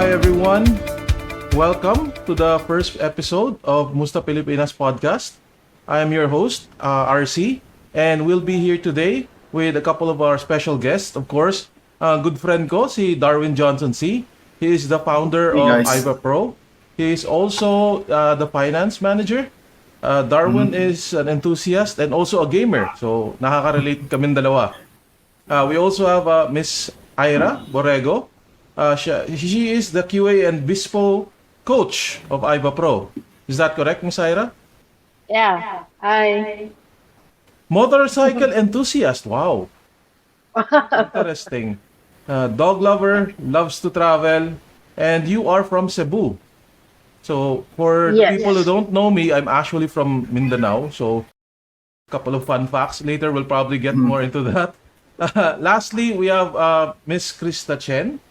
Hi everyone. Welcome to the first episode of Musta Pinas podcast. I am your host, RC, and we'll be here today with a couple of our special guests. Of course, good friend ko, si Darwin Johnson C. He is the founder Hey of guys. Iva Pro. He is also the finance manager. Darwin Mhm. is an enthusiast and also a gamer. So, nakaka-relate kami dalawa. We also have Miss Ira Borrego. She is the QA and Bispo coach of Iva Pro. Is that correct, Miss Ira? Yeah, I Motorcycle enthusiast. Wow, interesting. Dog lover, loves to travel, and you are from Cebu. So, for the people who yes. don't know me, I'm actually from Mindanao. So, couple of fun facts. Later, we'll probably get more into that. Lastly, we have Miss Krista Chen.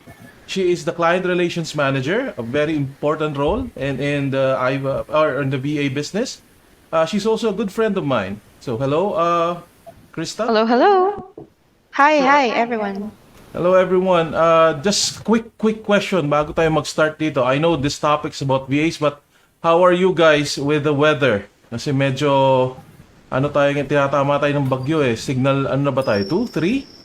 She is the client relations manager, a very important role in the IVA or in the VA business. She's also a good friend of mine. So, hello, Krista. Hello, hello. Hi, So, hi, everyone. hello everyone. Just quick question bago tayo mag-start dito. I know this topic's about VAs, but how are you guys with the weather? Kasi medyo tinatama tayo ng bagyo eh. Signal, ano na ba tayo? 2, 3?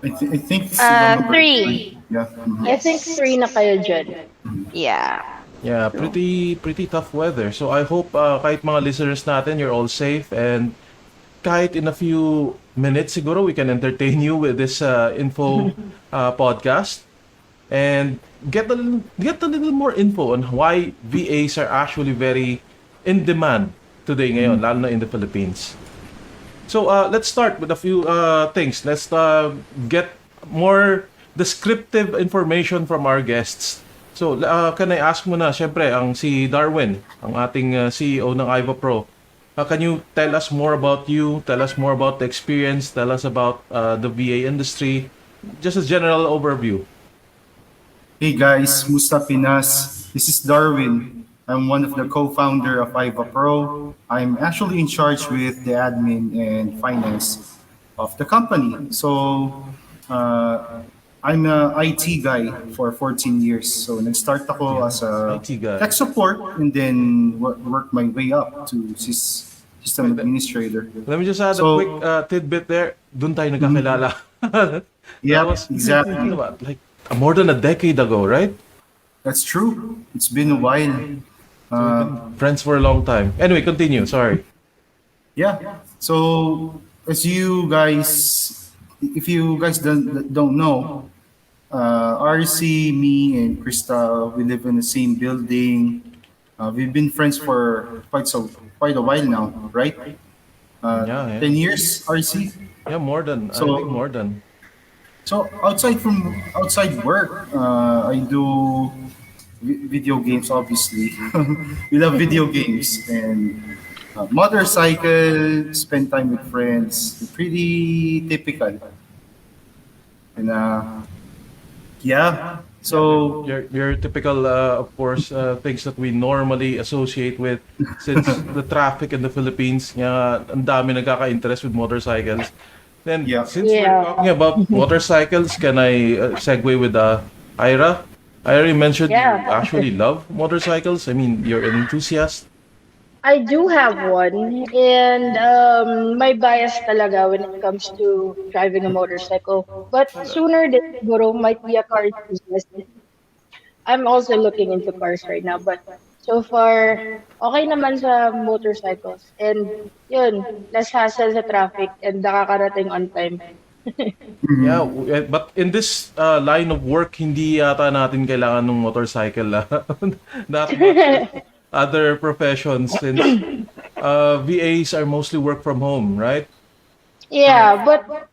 I think signal number Three. Yeah. I think Yes. 3 na kayo dyan. Yeah. Yeah, pretty tough weather. So I hope kahit mga listeners natin, you're all safe, and kahit in a few minutes siguro we can entertain you with this info podcast and get a little more info on why VAs are actually very in demand today ngayon, lalo na in the Philippines. So let's start with a few things. Let's get more descriptive information from our guests. So can I ask mo na, syempre, ang si Darwin, ang ating CEO ng Iva Pro. Can you tell us more about you? Tell us more about the experience. Tell us about the VA industry. Just a general overview. Hey guys, Musta Pinas. This is Darwin. I'm one of the co-founder of Iva Pro. I'm actually in charge with the admin and finance of the company. So I'm a IT guy for 14 years. So nag-start ako as a IT guy. tech support and then work my way up to system administrator. Let me just add a So- quick tidbit there. Doon tayo nagkakilala. That Yeah, was exactly. ano ba, like more than a decade ago, right? That's true. It's been a while. Friends for a long time. Anyway, continue. Sorry. Yeah. So as you guys, if you guys don't know, RC, me, and Krista, we live in the same building. We've been friends for quite a while now, right? Yeah. 10 years, RC. Yeah, more than. I So- think more than. So outside work, I do video games. Obviously, we love video games and motorcycle. Spend time with friends. Pretty typical. And yeah. So Your typical, of course, things that we normally associate with, since the traffic in the Philippines, nga ang dami nagkaka-interest with motorcycles. Then, Yeah. since we're Yeah. talking about motorcycles, can I segue with Ira? Ira, you mentioned you Yeah. actually love motorcycles. I mean, you're an enthusiast. I do have one, and my bias talaga when it comes to driving a motorcycle. But sooner than siguro might be a car enthusiast. I'm also looking into cars right now, but so far, okay naman sa motorcycles. And yun, less hassle sa traffic and nakakarating on time. Yeah, but in this line of work, hindi yata natin kailangan ng motorcycle. Not much as other professions, since VAs are mostly work from home, right? Yeah, but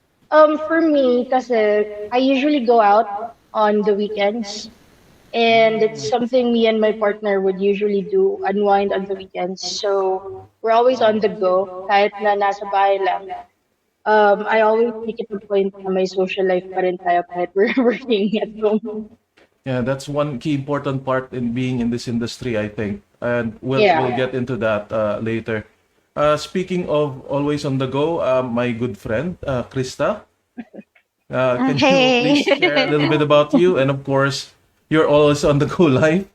for me, kasi I usually go out on the weekends, and it's something me and my partner would usually do, unwind on the weekends. So we're always on the go, kahit na nasa bahay lang. I always make it a point na may social life pa rin tayo kahit we're working at home. Yeah, that's one key important part in being in this industry, I think. And we'll Yeah. get into that later. Speaking of always on the go, my good friend, Krista, can you Hey. please share a little bit about you? And of course, You're always on the go live.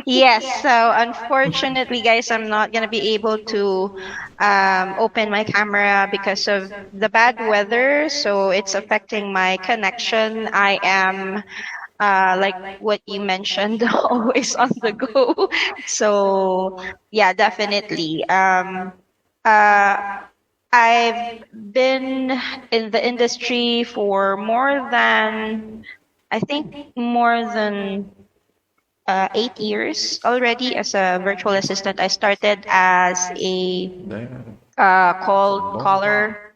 Yes, so unfortunately, guys, I'm not gonna be able to open my camera because of the bad weather. So it's affecting my connection. I am like what you mentioned, always on the go. So yeah, definitely. Uh, I've been in the industry for more than, I think, more than 8 years already as a virtual assistant. I started as a Damn, that's a cold long time. caller.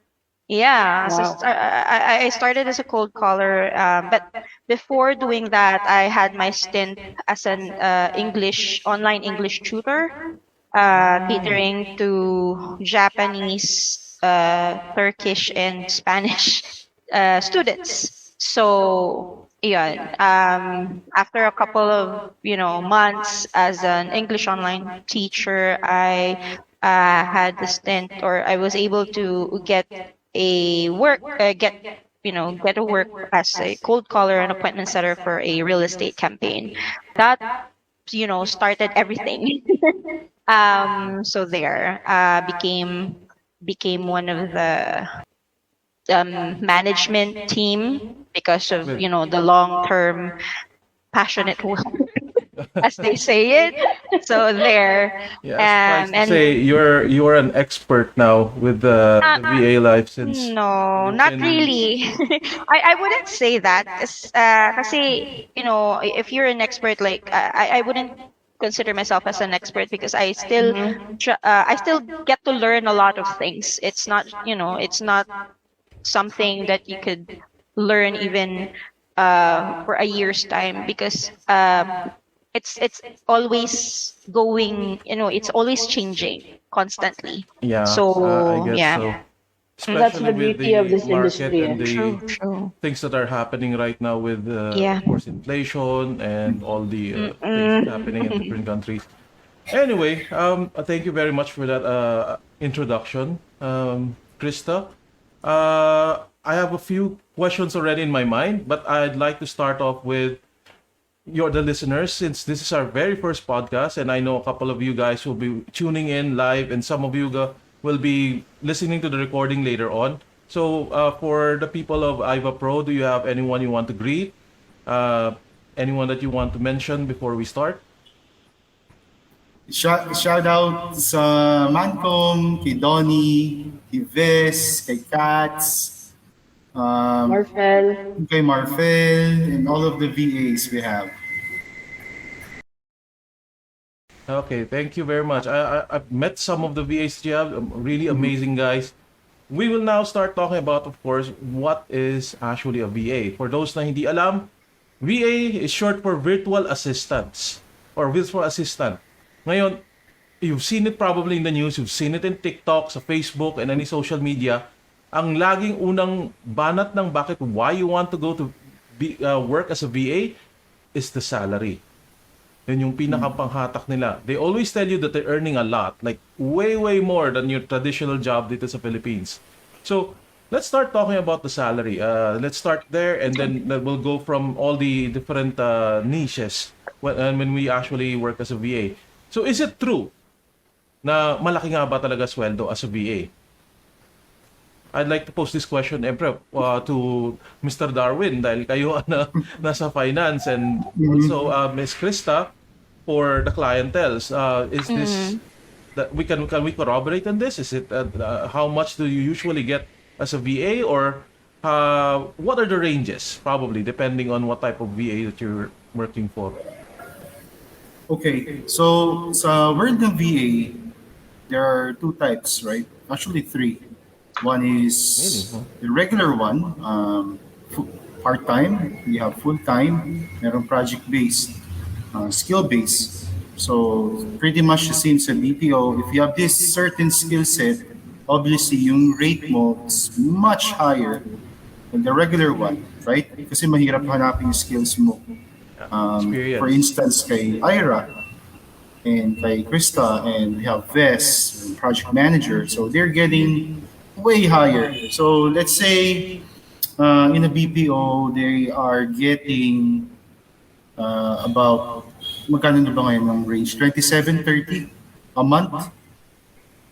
Yeah, so Wow. I started as a cold caller, but before doing that, I had my stint as an English online English tutor, Wow. catering to Japanese, Turkish, and Spanish students. So yeah, after a couple of months as an English online teacher, I had the stint, or I was able to get a work, get a work as a cold caller and appointment setter for a real estate campaign. That started everything. So there, became one of the management team because of With the long term passionate work, as they say it. So there, yeah, suffice to and say, you're an expert now with uh, the VA life since no, you've not been. really. I wouldn't say that. Kasi, if you're an expert, like I wouldn't consider myself as an expert because Mm-hmm. I still get to learn a lot of things. It's not something that you could learn even for a year's time, because it's always going, it's always changing constantly. Yeah, I So guess yeah. so. And that's Especially the with beauty of the this market industry. and Eh. the True, true. things that are happening right now with, Yeah. of course, inflation and all the things that's happening in Mm-mm. different countries. Anyway, thank you very much for that introduction, Krista. I have a few questions already in my mind, but I'd like to start off with the listeners, since this is our very first podcast, and I know a couple of you guys will be tuning in live, and some of you will be listening to the recording later on. So, for the people of Iva Pro, do you have anyone you want to greet? Uh, Anyone that you want to mention before we start? Shout out sa Mancom, kay Donnie, kay Ves, kay Katz, um, Marfel. kay Marfel, and all of the VAs we have. Okay, thank you very much. I've met some of the VAs you have, really amazing guys. We will now start talking about, of course, what is actually a VA. For those na hindi alam, VA is short for Virtual Assistants or Virtual Assistant. Ngayon, you've seen it probably in the news, you've seen it in TikTok, sa Facebook, and any social media. Ang laging unang banat ng bakit why you want to go to work as a VA is the salary. Yun yung pinakapanghatak nila. They always tell you that they're earning a lot, like way, way more than your traditional job dito sa Philippines. So, let's start talking about the salary. Let's start there, and then we'll go from all the different niches when we actually work as a VA. So, is it true na malaki nga ba talaga sweldo as a VA? I'd like to pose this question, Emre, to Mr. Darwin, dahil kayo na nasa finance, and also Miss Krista for the clientels. Is this Mm. that can we corroborate on this? Is it how much do you usually get as a VA, or what are the ranges, probably depending on what type of VA that you're working for? Okay, so sa world ng VA, there are two types, right? Actually, three. One Really? is Huh? the regular one, part-time. We have full-time. Meron project-based, skill-based. So, pretty much the same sa BPO. If you have this certain skill set, obviously, yung rate mo is much higher than the regular one, right? Kasi mahirap hanapin yung skills mo. Yeah. For Experience. instance, kay Ira, and kay Krista, and we have Ves, project manager. So they're getting way higher. So let's say in a BPO, they are getting About, magkano na ba ngayon ng range? 27-30 a month?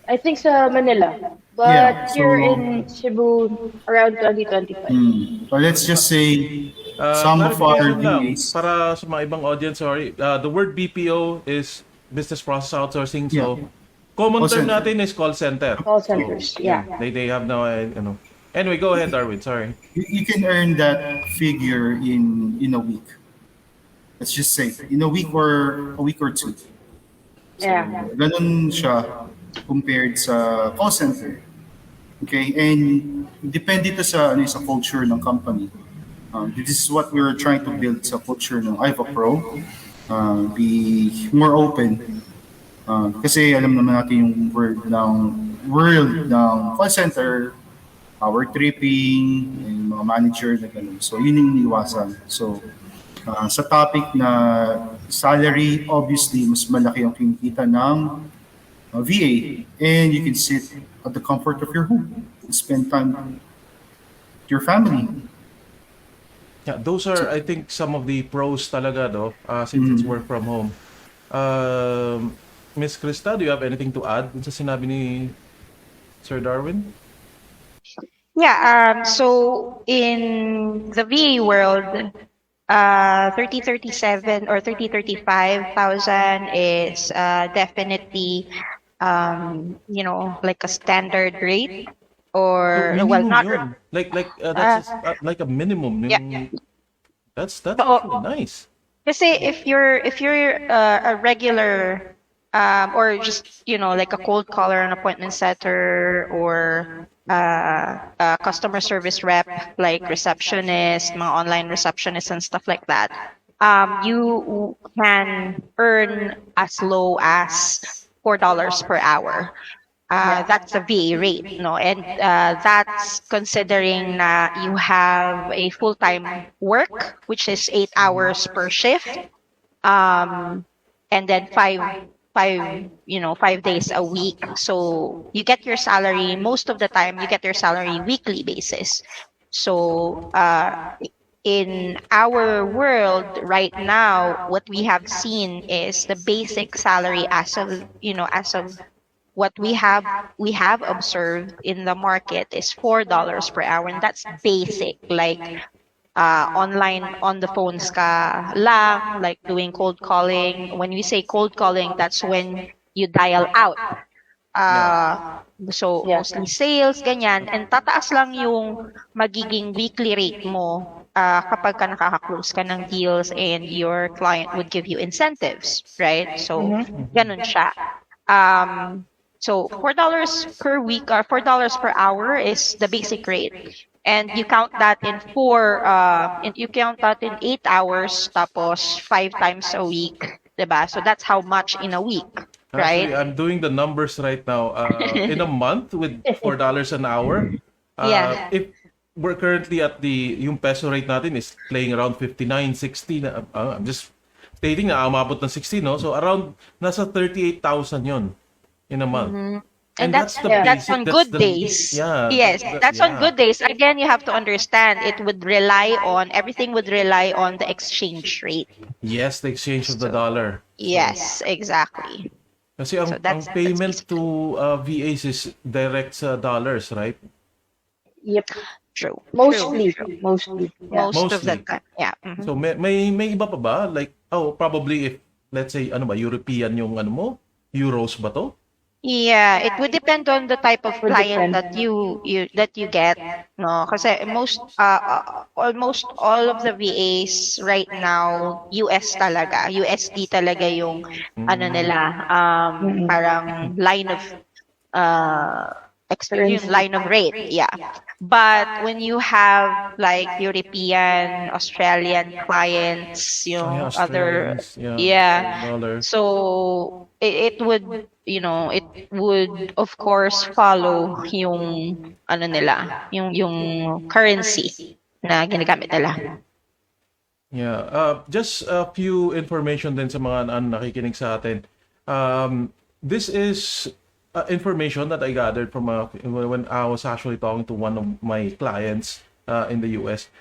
I think sa Manila. Yeah, But here in Cebu, around 2025. so let's just say some of our Clarification lang, VAs, para sa mga ibang audience, sorry. The word BPO is business process outsourcing. yeah, So, common call term center. natin is call center. Call So, centers, yeah, yeah. they have now, Anyway, go ahead, Darwin. Sorry. You can earn that figure in a week. Let's just say in a week or two. So, Yeah. ganun siya compared sa call center. Okay, and depende ito sa sa culture ng company. This is what we're trying to build sa culture ng Iva Pro. Be more open. Kasi alam naman natin yung world ng call center, power tripping, yung mga manager na ganun. So yun yung iniwasan. So sa topic na salary, obviously mas malaki ang kinikita ng VA, and you can sit at the comfort of your home and spend time with your family. Yeah, those are, I think, some of the pros talaga, no? Since it's work from home. Miss Krista, do you have anything to add dun sa sinabi ni Sir Darwin? Yeah, so in the VA world, 30-37 or 30-35,000 is definitely like a standard rate, So, or well, minimum not yun. uh, That's like a minimum. yeah. That's So, actually nice. kasi if you're a regular or just like a cold caller, an appointment setter, or a customer service rep, like receptionist, mga online receptionists and stuff like that, you can earn as low as $4 per hour. That's the VA rate, no? And that's considering na you have a full-time work, which is 8 hours per shift, and then 5 days a week. So you get your salary, most of the time you get your salary weekly basis. So in our world right now, what we have seen is the basic salary as of what we have observed in the market is $4 per hour, and that's basic, like online on the phones ka lang, like doing cold calling. When we say cold calling, that's when you dial out. So Yeah. mostly sales, ganyan, and tataas lang yung magiging weekly rate mo kapag ka nakaka-close ka ng deals and your client would give you incentives, right? So ganun siya. So $4 per week or $4 per hour is the basic rate. And you count that in 8 hours, tapos 5 times a week, diba? So that's how much in a week, Actually, right? I'm doing the numbers right now. In a month with $4 an hour, Yeah. if we're currently at yung peso rate natin is playing around 59, 60. I'm just stating na umabot ng 60, no? So around nasa 38,000 yon in a month. And that's the that's basic, on that's good the days. yeah. Yes, that's on Yeah. good days. Again, you have to understand everything would rely on the exchange rate. Yes, the exchange of the dollar. Yes, exactly. Kasi ang So that's payment basic. to VAs is direct sa dollars, right? Yep. True. Mostly. True. Mostly. Yeah. Most of the Mostly. time. Yeah. Mhm. So may iba pa ba? Like probably if let's say European yung euros ba to? Yeah, it would depend on the type of Would client depend. that you get. No, kasi almost all of the VAs right now US talaga, USD talaga yung nila, parang line of yung line of rate, yeah. But when you have like European, Australian clients, Yeah, other, Australians, yeah, yeah. dollar. So it would it would of course follow yung nila, yung currency na ginagamit nila. Yeah, just a few information din sa mga nakikinig sa atin. This is information that I gathered from when I was actually talking to one of my clients in the US.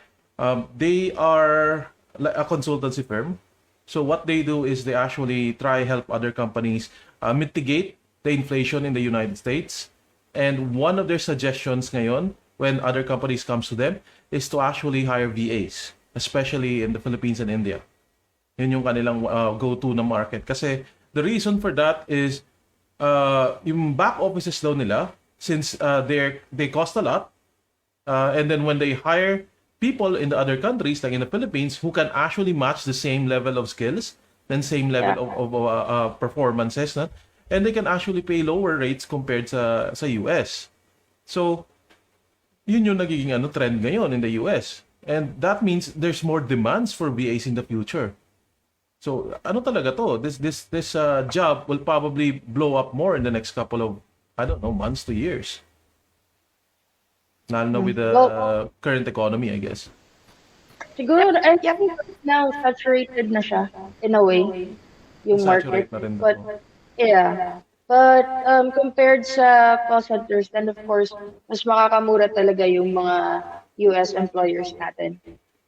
They are like a consultancy firm. So what they do is they actually try help other companies mitigate the inflation in the United States. And one of their suggestions ngayon, when other companies comes to them, is to actually hire VAs, especially in the Philippines and India. Yun yung kanilang go-to na market. Kasi the reason for that is yung back offices daw nila, since they cost a lot, and then when they hire people in the other countries, like in the Philippines, who can actually match the same level of skills, then same level of performances, no? And they can actually pay lower rates compared sa US. So, yun yung nagiging trend ngayon in the US. And that means there's more demands for VAs in the future. So, ano talaga to? This job will probably blow up more in the next couple of, I don't know, months to years. Lalo na with the Well, current economy, I guess. siguro, I think now saturated na siya in a way, yung Saturate market. na rin But ako. yeah. But compared sa call centers, then of course, mas makakamura talaga yung mga US employers natin.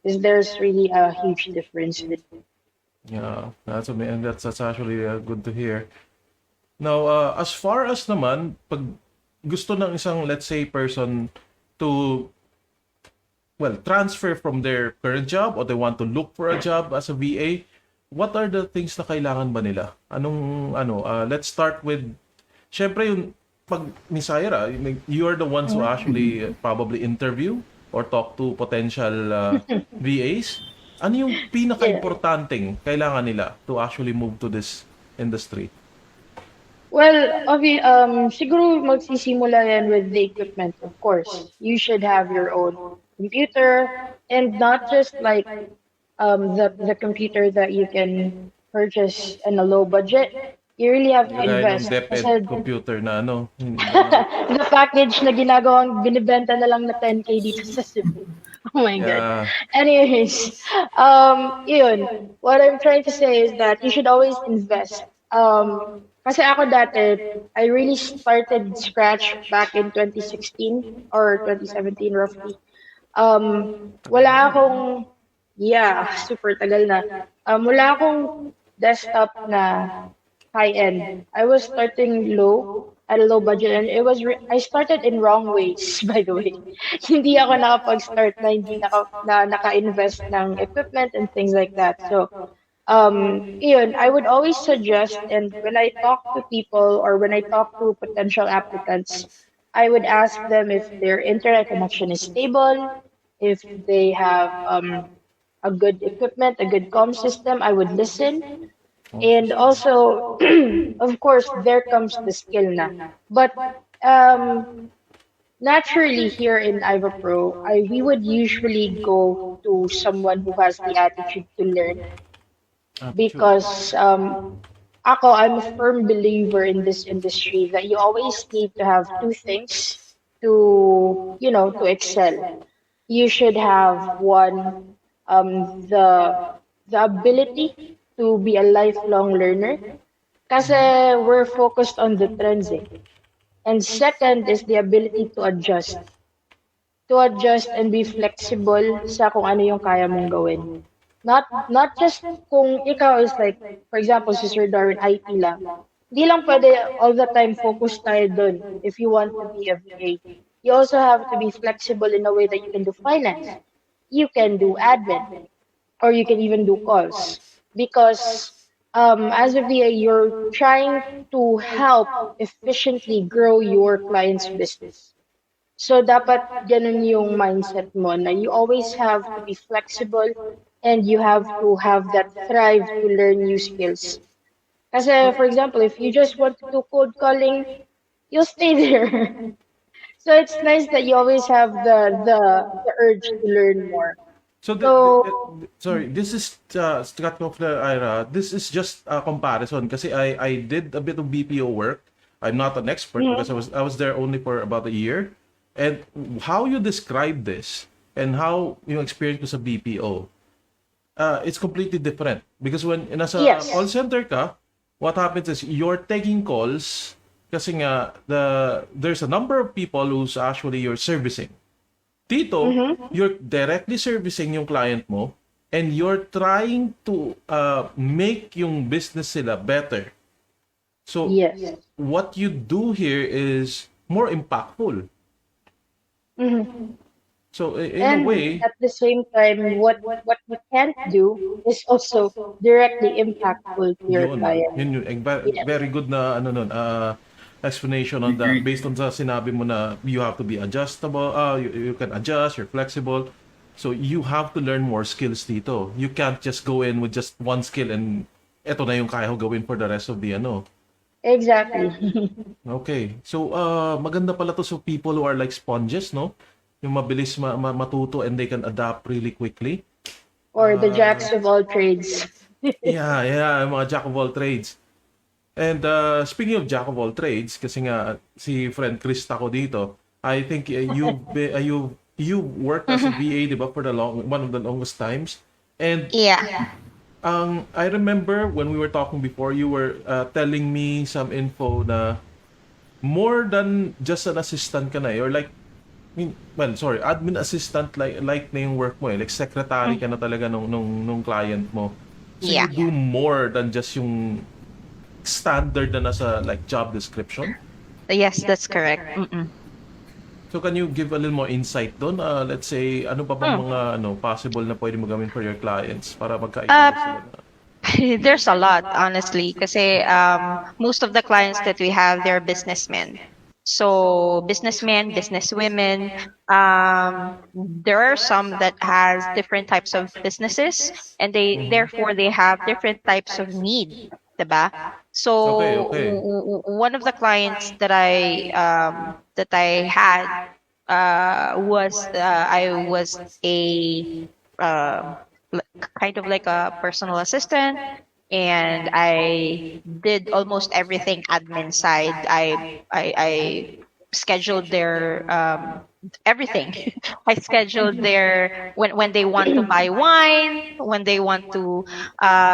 Because there's really a huge difference. Yeah, that's actually good to hear. Now, as far as naman, pag gusto ng isang, let's say, person to, well, transfer from their current job or they want to look for a job as a VA, what are the things na kailangan ba nila? Let's start with, syempre yung, pag ni Syra, you're the ones who actually probably interview or talk to potential VAs. Ano yung pinaka-importanting kailangan nila to actually move to this industry? Well, siguro magsisimula yan with the equipment, of course. You should have your own computer and not just like the computer that you can purchase in a low budget. You really have to Gaya ng invest. DepEd Kasi computer na the package na ginagawang binibenta na lang na 10K dito sa Cebu. Oh my God. Yeah. Anyways, yun. What I'm trying to say is that you should always invest. Kasi ako dati, I really started scratch back in 2016 or 2017 roughly. Wala akong, yeah, super tagal na. Wala akong desktop na high-end. I was starting low, at a low budget, and I started in wrong ways, by the way. Hindi ako nakapag-start na hindi naka-invest ng equipment and things like that. So, yun, I would always suggest, and when I talk to people or when I talk to potential applicants, I would ask them if their internet connection is stable, if they have a good equipment, a good comm system. I would listen. And also, of course, there comes the skill na. But naturally, here in Iva Pro, we would usually go to someone who has the attitude to learn. Because I'm a firm believer in this industry that you always need to have two things to excel. You should have one, the ability to be a lifelong learner. Kasi we're focused on the trends eh. And second is the ability to adjust. To adjust and be flexible sa kung ano yung kaya mong gawin. Not just kung ikaw is like, for example, si Sir Darwin, IT lang. Hindi lang pwede all the time focus tayo dun if you want to be a VA. You also have to be flexible in a way that you can do finance. You can do admin. Or you can even do calls. Because as a VA, you're trying to help efficiently grow your client's business. So dapat ganun yung mindset mo na you always have to be flexible and you have to have that thrive to learn new skills. Kasi for example, if you just want to do cold calling, you'll stay there. So it's nice that you always have the urge to learn more. So, So sorry, this is, to cut off the Ira, this is just a comparison kasi I did a bit of BPO work. I'm not an expert because I was there only for about a year. And how you describe this and how yung experience ko sa BPO, it's completely different. Because when nasa Yes. call center ka, what happens is you're taking calls kasi nga there's a number of people who's actually you're servicing. Dito, you're directly servicing yung client mo and you're trying to make yung business sila better. So Yes. what you do here is more impactful. Mhm. So in a And way, at the same time, what we can't do is also directly impactful to your client. yun yun. Yes, Very good na ano nun, explanation on that. Agree. Based on sa sinabi mo na you have to be adjustable, you can adjust, you're flexible. So you have to learn more skills dito. You can't just go in with just one skill and eto na yung kaya ko gawin for the rest of the ano. exactly. Okay. So maganda pala to sa people who are like sponges, no? Yung mabilis matuto and they can adapt really quickly. Or the jacks of all trades. Yeah, yung mga jack of all trades. And speaking of jack of all trades, kasi nga si friend Chris ko dito, I think you worked as a VA, di ba, for one of the longest times. And Yeah. I remember when we were talking before, you were telling me some info na more than just an assistant ka na eh, or like well, sorry, admin assistant like na yung work mo eh. Like secretary ka na talaga nung client mo. So you Yeah. do more than just yung standard na nasa like job description. Yes, that's correct. Mm-mm. So can you give a little more insight doon? Let's say, ano pa bang mga possible na pwede mo gawin for your clients para magka-idea sila na. There's a lot, honestly, kasi most of the clients that we have, they're businessmen. So businessmen, businesswomen, there are some that has different types of businesses, and they have different types of need, diba? So Okay. one of the clients that I had I was a uh, kind of like a personal assistant, and I did almost everything admin side. I scheduled their everything. I scheduled their when they want to buy wine, when they want to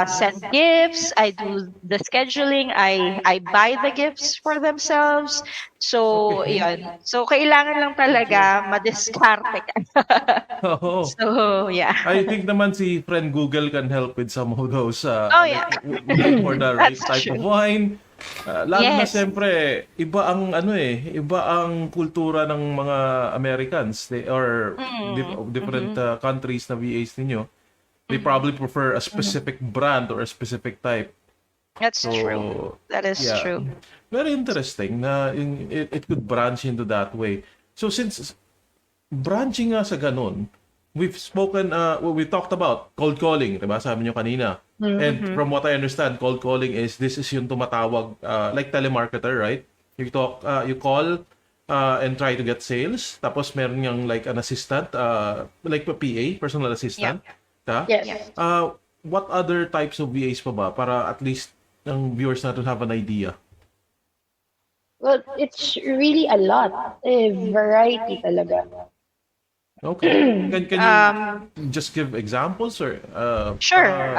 send gifts. I do the scheduling. I buy the gifts for themselves. So, Okay. yun. So, kailangan lang talaga madiskarte ka. Oo. So, yeah. I think naman si friend Google can help with some of those Oh, like yeah. looking for the right That's type of true. wine. Lalo na Yes. siyempre, iba ang kultura ng mga Americans. They or different Mm-hmm. countries na VAs ninyo. They Mm-hmm. probably prefer a specific brand or a specific type. That's true. So, That is yeah. true. Very interesting na it could branch into that way. So since branching nga sa ganun, we've spoken, we talked about cold calling, diba? Sabi nyo kanina. And Mm-hmm. from what I understand, cold calling this is yung tumatawag, like telemarketer, right? You call, and try to get sales. Tapos meron yung like an assistant, like a PA, personal assistant. Ta? Yes. What other types of VAs pa ba? Para at least ang viewers natin have an idea. Well, it's really a lot. Variety talaga. Okay. Can you just give examples or Sure.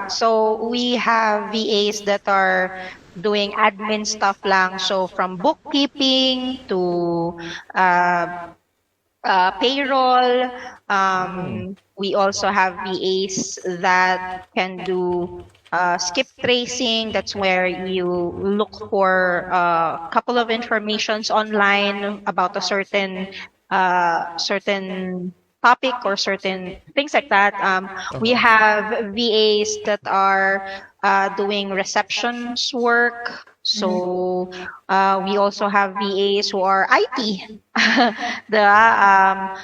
So we have VAs that are doing admin stuff lang. So from bookkeeping to payroll. We also have VAs that can do skip tracing. That's where you look for a couple of informations online about a certain topic or certain things like that. We have VAs that are doing receptions work. So we also have VAs who are IT.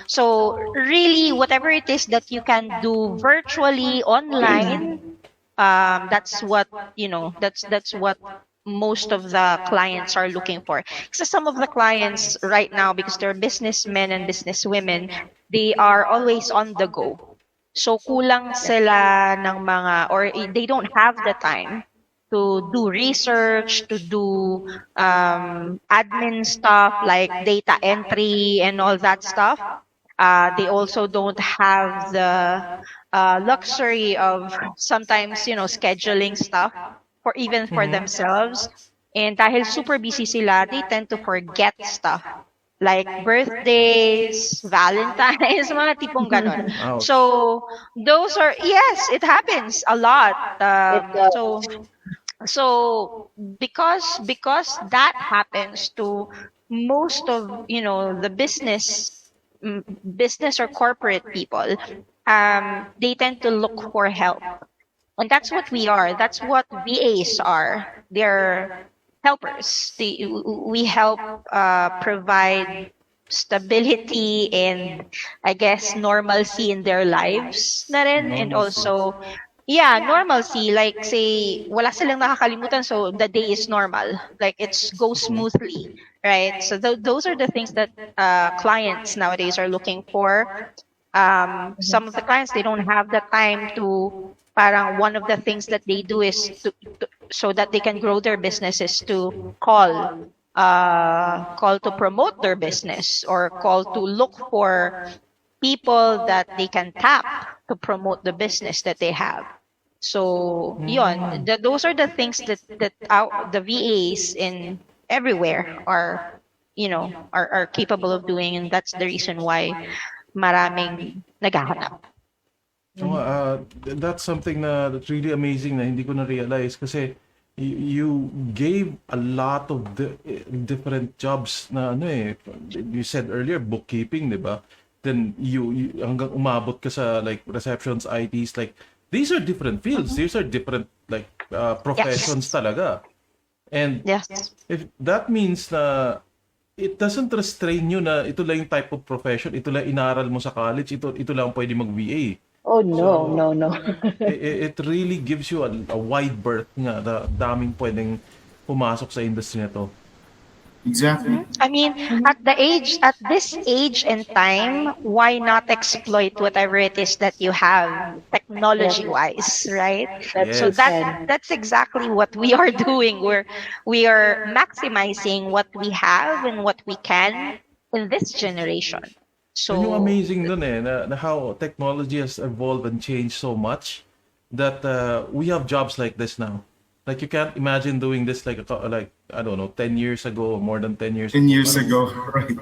So really, whatever it is that you can do virtually online, that's what that's what most of the clients are looking for. So some of the clients right now, because they're businessmen and businesswomen, they are always on the go. So kulang sila ng mga, or they don't have the time to do research, to do admin stuff like data entry and all that stuff. They also don't have the luxury of sometimes, scheduling stuff for even for themselves. And dahil super busy sila, they tend to forget stuff. like birthdays, Valentine's, mga tipong ganon. Ouch. So those are, yes, it happens a lot. It So because that happens to most of, the business or corporate people, they tend to look for help, and that's what we are. That's what VAs are. They're helpers. We help provide stability and, I guess, normalcy in their lives na rin. And Normalcy. also, yeah, normalcy. Like, say, wala silang nakakalimutan, so the day is normal. Like, it's goes smoothly, right? So those are the things that clients nowadays are looking for. Some of the clients, they don't have the time to, parang one of the things that they do is so that they can grow their business is to call to promote their business, or call to look for people that they can tap to promote the business that they have. So yon, those are the things that the VAs in everywhere are, are capable of doing, and that's the reason why maraming naghahanap. Oh, that's something that's really amazing na hindi ko na-realize kasi you gave a lot of different jobs na ano eh. You said earlier, bookkeeping, di ba? Then you hanggang umabot ka sa like receptions, ITs, like these are different fields. These are different like professions talaga. And Yes. if that means na it doesn't restrain you na ito lang yung type of profession, ito lang inaral mo sa college, ito lang pwede mag-VA. Oh no, So, no. it really gives you a wide berth nga, daming pwedeng pumasok sa industry na to. Exactly. I mean, at this age and time, why not exploit whatever it is that you have technology wise, right? That's So Yes. that's exactly what we are doing. We are maximizing what we have and what we can in this generation. Yun yung So amazing dun eh, na how technology has evolved and changed so much that we have jobs like this now. Like you can't imagine doing this like I don't know, 10 years ago, more than 10 years 10 ago. years Parang, ago, right?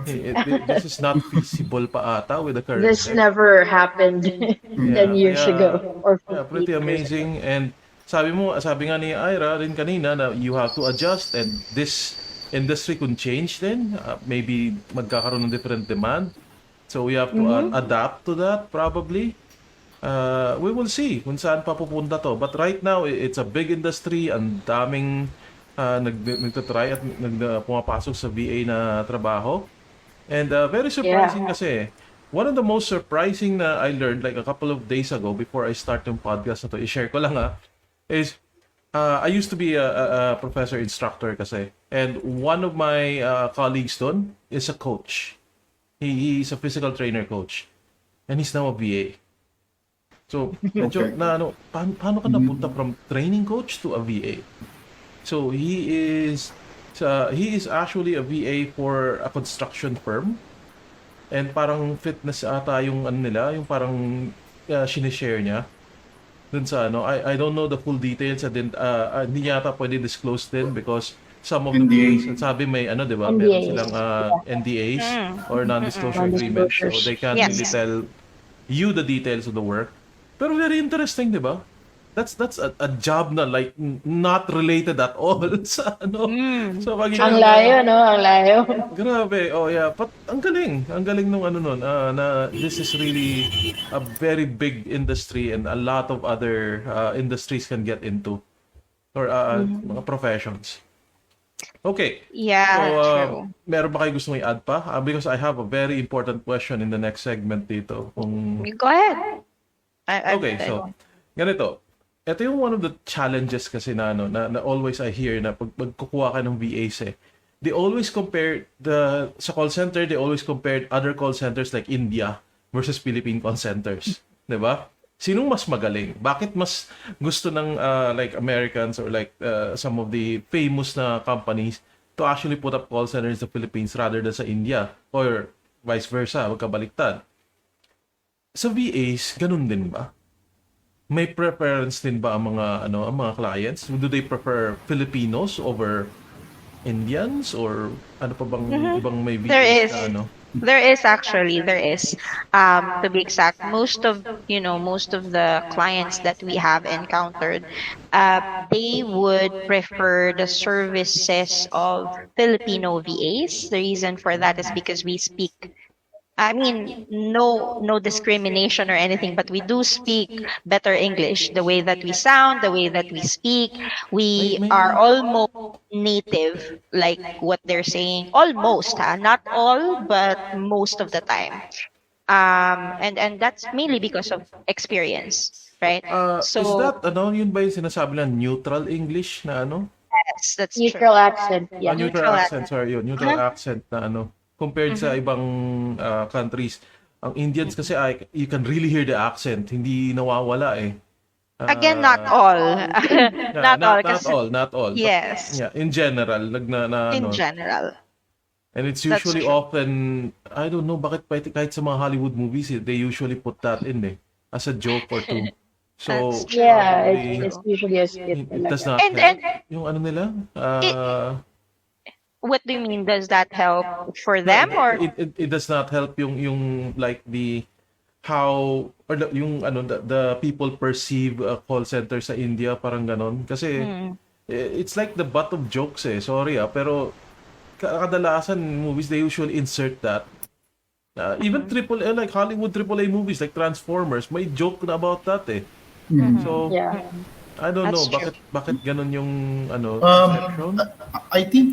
this is not feasible pa ata with the current This tech. never happened 10 years kaya, ago or yeah, 15 pretty years ago. amazing. And sabi nga ni Ira rin kanina na you have to adjust and this industry could change then. Maybe magkakaroon ng different demand. So we have to adapt to that probably. We will see kung saan pa pupunta to. But right now, it's a big industry. Ang daming nagtatry at pumapasok sa VA na trabaho. And very surprising kasi. One of the most surprising na I learned like a couple of days ago before I start yung podcast na to, i-share ko lang is I used to be a professor instructor kasi. And one of my colleagues doon is a coach. He's a physical trainer coach. And he's now a VA. So, medyo Okay. na paano ka napunta from training coach to a VA? So, he is actually a VA for a construction firm. And parang fitness ata yung ano nila, yung parang sinishare niya. Dun sa ano, I don't know the full details. Hindi yata pwede disclose din because some of the NDA. VAs, at sabi may ano, di ba? Meron NDAs. silang NDAs or non-disclosure agreements. So Non-disclosures. they can't Yes. really tell you the details of the work. Pero very interesting, di ba? That's a job na like not related at all sa ano. So pag Ang layo, no? Ang layo. Grabe. Oh yeah, but ang galing. Ang galing nung ano nun na this is really a very big industry and a lot of other industries can get into or mga professions. Okay. yeah, So, true. meron ba kayo gusto i-add pa? Because I have a very important question in the next segment dito. Kung You go ahead. Okay, so ganito. Ito yung one of the challenges kasi na ano na always I hear na pag kukuha ka ng VAs eh. They always compare sa call center, they always compare other call centers like India versus Philippine call centers, 'di ba? Sinong mas magaling? Bakit mas gusto ng like Americans or like some of the famous na companies to actually put up call centers in the Philippines rather than sa India or vice versa, magkabaliktad? Sa VAs, ganun din ba? May preference din ba ang mga clients? Do they prefer Filipinos over Indians or ano pa bang Mhm. ibang may There VAs is. na ano? There is actually, there is. To be exact, most of the clients that we have encountered, they would prefer the services of Filipino VAs. The reason for that is because we speak, I mean, no discrimination or anything, but we do speak better English. The way that we sound, the way that we speak, we are May almost native, like what they're saying. Almost, not all, but most of the time. And that's mainly because of experience, right? is So that ano, yun ba yung sinasabi na neutral English na ano? yes, that's true. Neutral accent, yeah. Neutral Neutral accent, accent. sorry yun. Neutral Uh-huh. accent na ano. Compared sa Mhm. ibang countries. Ang Indians kasi, you can really hear the accent. Hindi nawawala eh. Again, not Uh, all. yeah, Not all, not kasi all, not all. But yes, yeah, in general, in ano. general, And it's that's usually true. often, I don't know, bakit kahit sa mga Hollywood movies, they usually put that in eh. As a joke or two. That's So, true. Yeah, That's probably, it's true. usually a skit it does talaga. not And help. Yung ano nila, it, what do you mean? Does that help for no, them or? it does not help yung like the how or yung ano the people perceive a call center sa India parang ganon kasi Mm, it's like the butt of jokes eh sorry pero kadalasan movies they usually insert that even mhm, triple A like Hollywood triple A movies like Transformers may joke na about that eh mhm, so Yeah. mhm. I don't know That's true. bakit ganon yung ano Um, perception. I think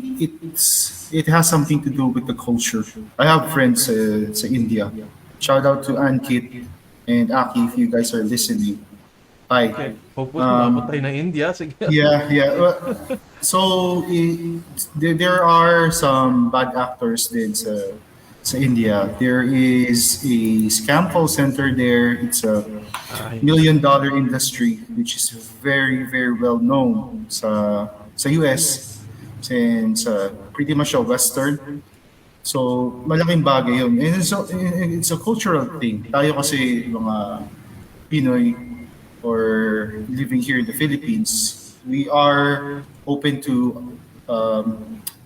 it has something to do with the culture. I have friends sa India. Shout out to Ankit and Aki if you guys are listening. Hi. Okay, hopefully umabot tayo Um, na India sige. yeah, yeah. So there are some bad actors din sa India. There is a scam call center there. It's a Ay, $1 million industry which is very very well known sa US since pretty much a western. So malaking bagay yun. And it's a cultural thing. Tayo kasi mga Pinoy or living here in the Philippines, we are open to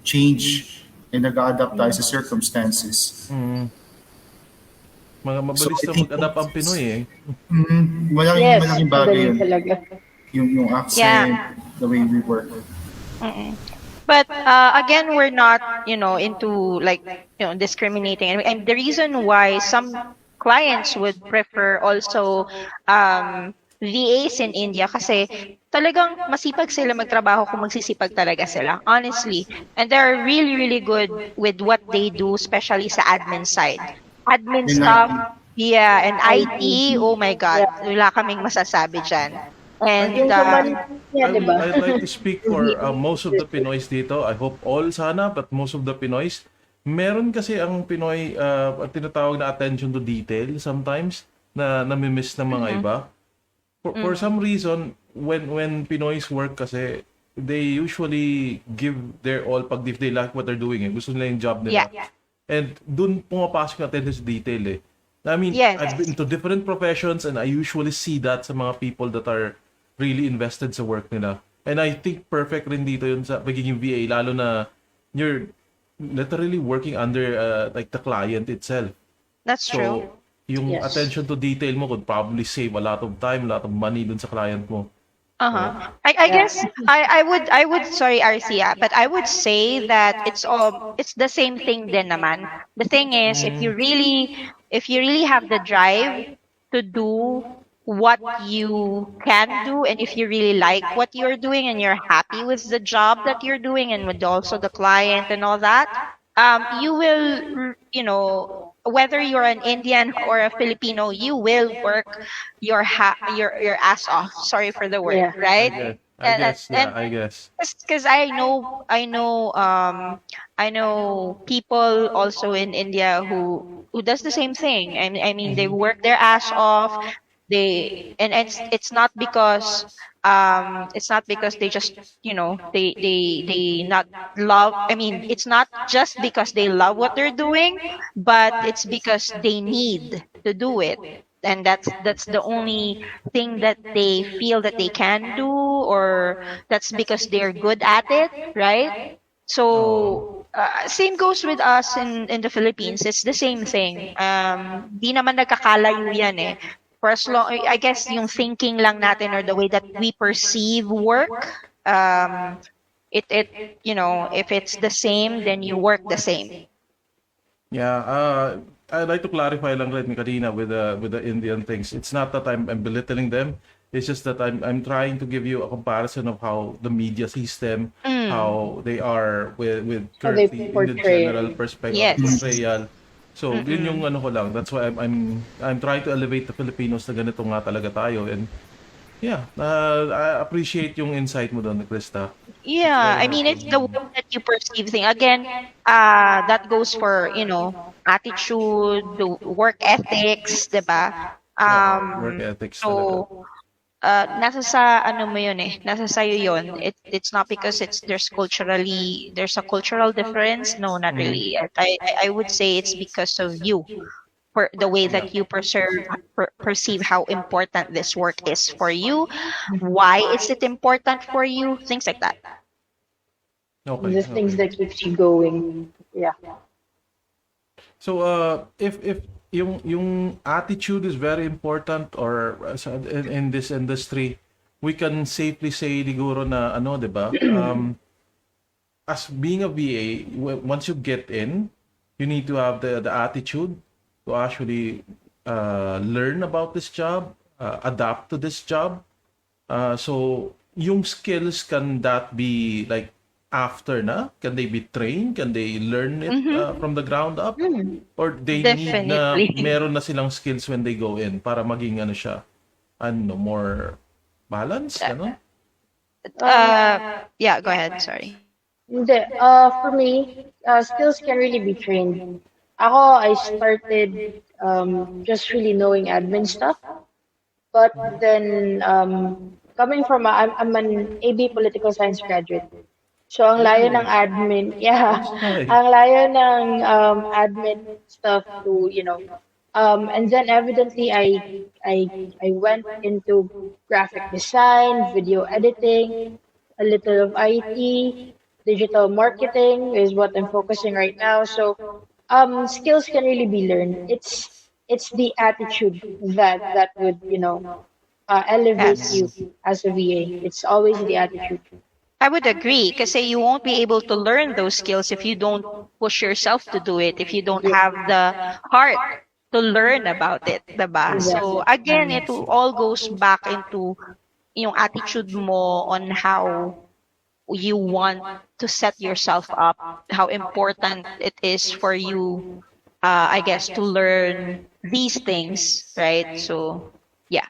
change and nag-adapt tayo sa circumstances. mm, mga So mabilis I na think mag-adapt ang Pinoy eh. malaking Yes, malaking bagay magaling yun. talaga. Yung Yeah. accent, the way we work. Mm-mm. But again, we're not, into like, discriminating. And the reason why some clients would prefer also VAs in India kasi talagang masipag sila magtrabaho kung magsisipag talaga sila, honestly. And they're really, really good with what they do, especially sa admin side. Admin In stuff, IT. yeah, and IT. IT, oh my God, Yeah. wala kaming masasabi dyan. And Yung command niya, di ba? I'd like to speak for most of the Pinoys dito. I hope all sana, but most of the Pinoys. Meron kasi ang Pinoy ang tinatawag na attention to detail sometimes na nami-miss ng mga Mhm. iba. For Mhm. some reason, when Pinoys work kasi, they usually give their all pag if they like what they're doing. Eh. Gusto nila yung job nila. Yeah. And dun pumapasok yung attention sa detail eh. I mean, Yes. I've been to different professions and I usually see that sa mga people that are really invested sa work nila. And I think perfect rin dito yun sa pagiging VA, lalo na you're literally working under like the client itself. That's true. So, yung Yes. attention to detail mo could probably save a lot of time, a lot of money dun sa client mo. Uh-huh. I Yeah. guess I would sorry Arcia, but I would say that it's the same thing din naman. The thing is if you really have the drive to do what you can do, and if you really like what you're doing and you're happy with the job that you're doing and with also the client and all that, you will, whether you're an Indian or a Filipino, you will work your ass off. Sorry for the word, Yeah. right? And I guess. because I know people also in India who does the same thing. I mean they work their ass off. And it's not because they just they not love. I mean, it's not just because they love what they're doing, but it's because they need to do it. And that's the only thing that they feel that they can do, or that's because they're good at it, right? So same goes with us in the Philippines. It's the same thing. Di naman nagkakalayo yan eh. For as long, I guess yung thinking lang natin or the way that we perceive work, if it's the same, then you work the same. Yeah, I'd like to clarify lang rin kanina with the Indian things. It's not that I'm belittling them. It's just that I'm trying to give you a comparison of how the media sees them, how they are with How they currently in the portray. general perspective Yes. portrayal. So, yun yung ano ko lang. That's why I'm trying to elevate the Filipinos na ganito nga talaga tayo. And yeah, I appreciate yung insight mo doon, Krista. Yeah, I mean, it's the way that you perceive things. Again, that goes for, attitude, the work ethics, diba? Work ethics talaga. So, nasa sa ano mo yun eh, nasa sayo yun. It's not because there's a cultural difference. No, not really. I would say it's because of you, for the way that you perceive how important this work is for you. Why is it important for you? Things like that. Okay. The things that keeps you going. Yeah. So if yung attitude is very important or in this industry, we can safely say siguro na ano, 'di ba? As being a VA, once you get in, you need to have the attitude to actually learn about this job, adapt to this job. So yung skills, can that be like after na? Can they be trained? Can they learn it from the ground up? Or they need na Definitely. meron na silang skills when they go in para maging ano siya, ano, more balanced, ano? Yeah, go ahead. Sorry. Hindi. For me, skills can really be trained. Ako, I started just really knowing admin stuff. But then, coming from, I'm an AB Political Science graduate. So, ang layo ng admin, yeah, Nice. ang layo ng admin stuff to, and then evidently I went into graphic design, video editing, a little of IT, digital marketing is what I'm focusing right now. So, skills can really be learned. It's the attitude that would, elevate Yes. you as a VA. It's always the attitude. I would agree because you won't be able to learn those skills if you don't push yourself to do it, if you don't have the heart to learn about it, diba? So again, it all goes back into yung attitude mo on how you want to set yourself up, how important it is for you, I guess, to learn these things, right? So, yeah.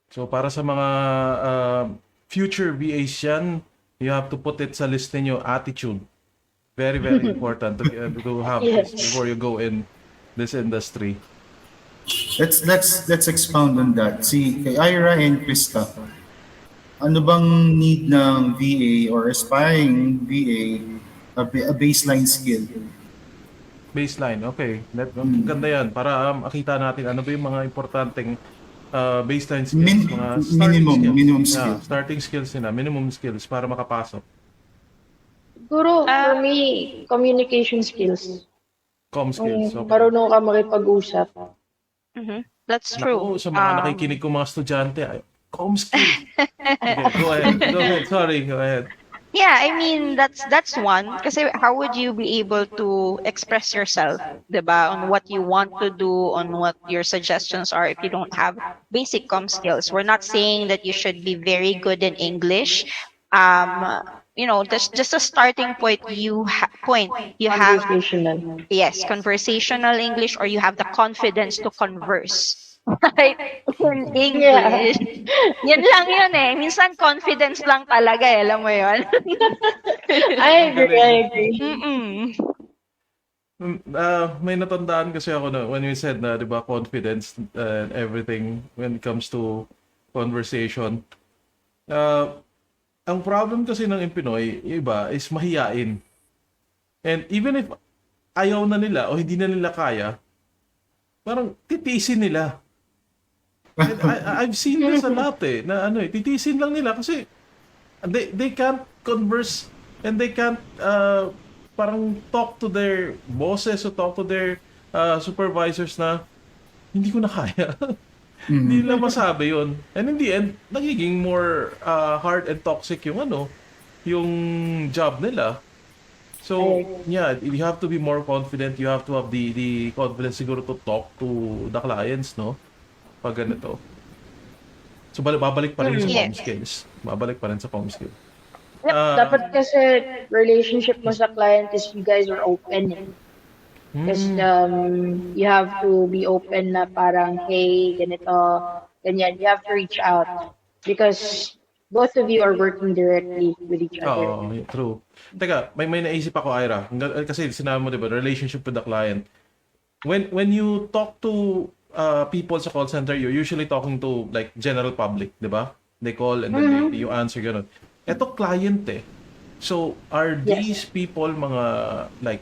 So para sa mga future VAs yan, you have to put it sa list ninyo, attitude. Very, very important to have this Yes. before you go in this industry. Let's expound on that. Si kay Ira and Krista, ano bang need ng VA or aspiring VA a baseline skill? Baseline, okay. Ganda yan. Para makita natin ano ba yung mga importanteng baseline skills. Mga starting minimum skills. skill. Yeah, starting skills nila. Minimum skills para makapasok. Siguro, for me, communication skills. Com skills. Kung Okay. marunong ka makipag-usap. That's Naku, true. sa mga nakikinig kong mga estudyante, com skills. Okay, go ahead. Go ahead. Sorry, go ahead. Yeah, I mean that's one. Kasi how would you be able to express yourself, diba? On what you want to do, on what your suggestions are if you don't have basic com skills. We're not saying that you should be very good in English. That's just a starting point. You have Conversational. yes, conversational English, or you have the confidence to converse. Right? In English. Yun lang yun eh. Minsan confidence lang talaga eh. Alam mo yun? I agree. Mm-mm. May natandaan kasi ako na when you said na, di ba, confidence and everything when it comes to conversation. Ang problem kasi ng Pinoy, yung iba, is mahiyain. And even if ayaw na nila o hindi na nila kaya, parang titisin nila. And I've seen this a lot na titisin lang nila kasi they can't converse and they can't parang talk to their bosses or talk to their supervisors na hindi ko na kaya. Hindi nila masabi yun. And in the end, nagiging more hard and toxic yung yung job nila. So, yeah, you have to be more confident. You have to have the confidence siguro to talk to the clients, no? Pag ganito. So, babalik pa rin sa Yes. home skills. Babalik pa rin sa home skills. Yep, dapat kasi relationship mo sa client is you guys are open. Because you have to be open na parang, hey, ganito, ganyan. You have to reach out. Because both of you are working directly with each other. Oo, true. Teka, may naisip ako, Ira. Kasi sinabi mo, di ba, relationship with the client. When you talk to people sa call center, you're usually talking to like general public, di ba? They call and then you answer, gano'n. Eto client eh. So, are these people mga like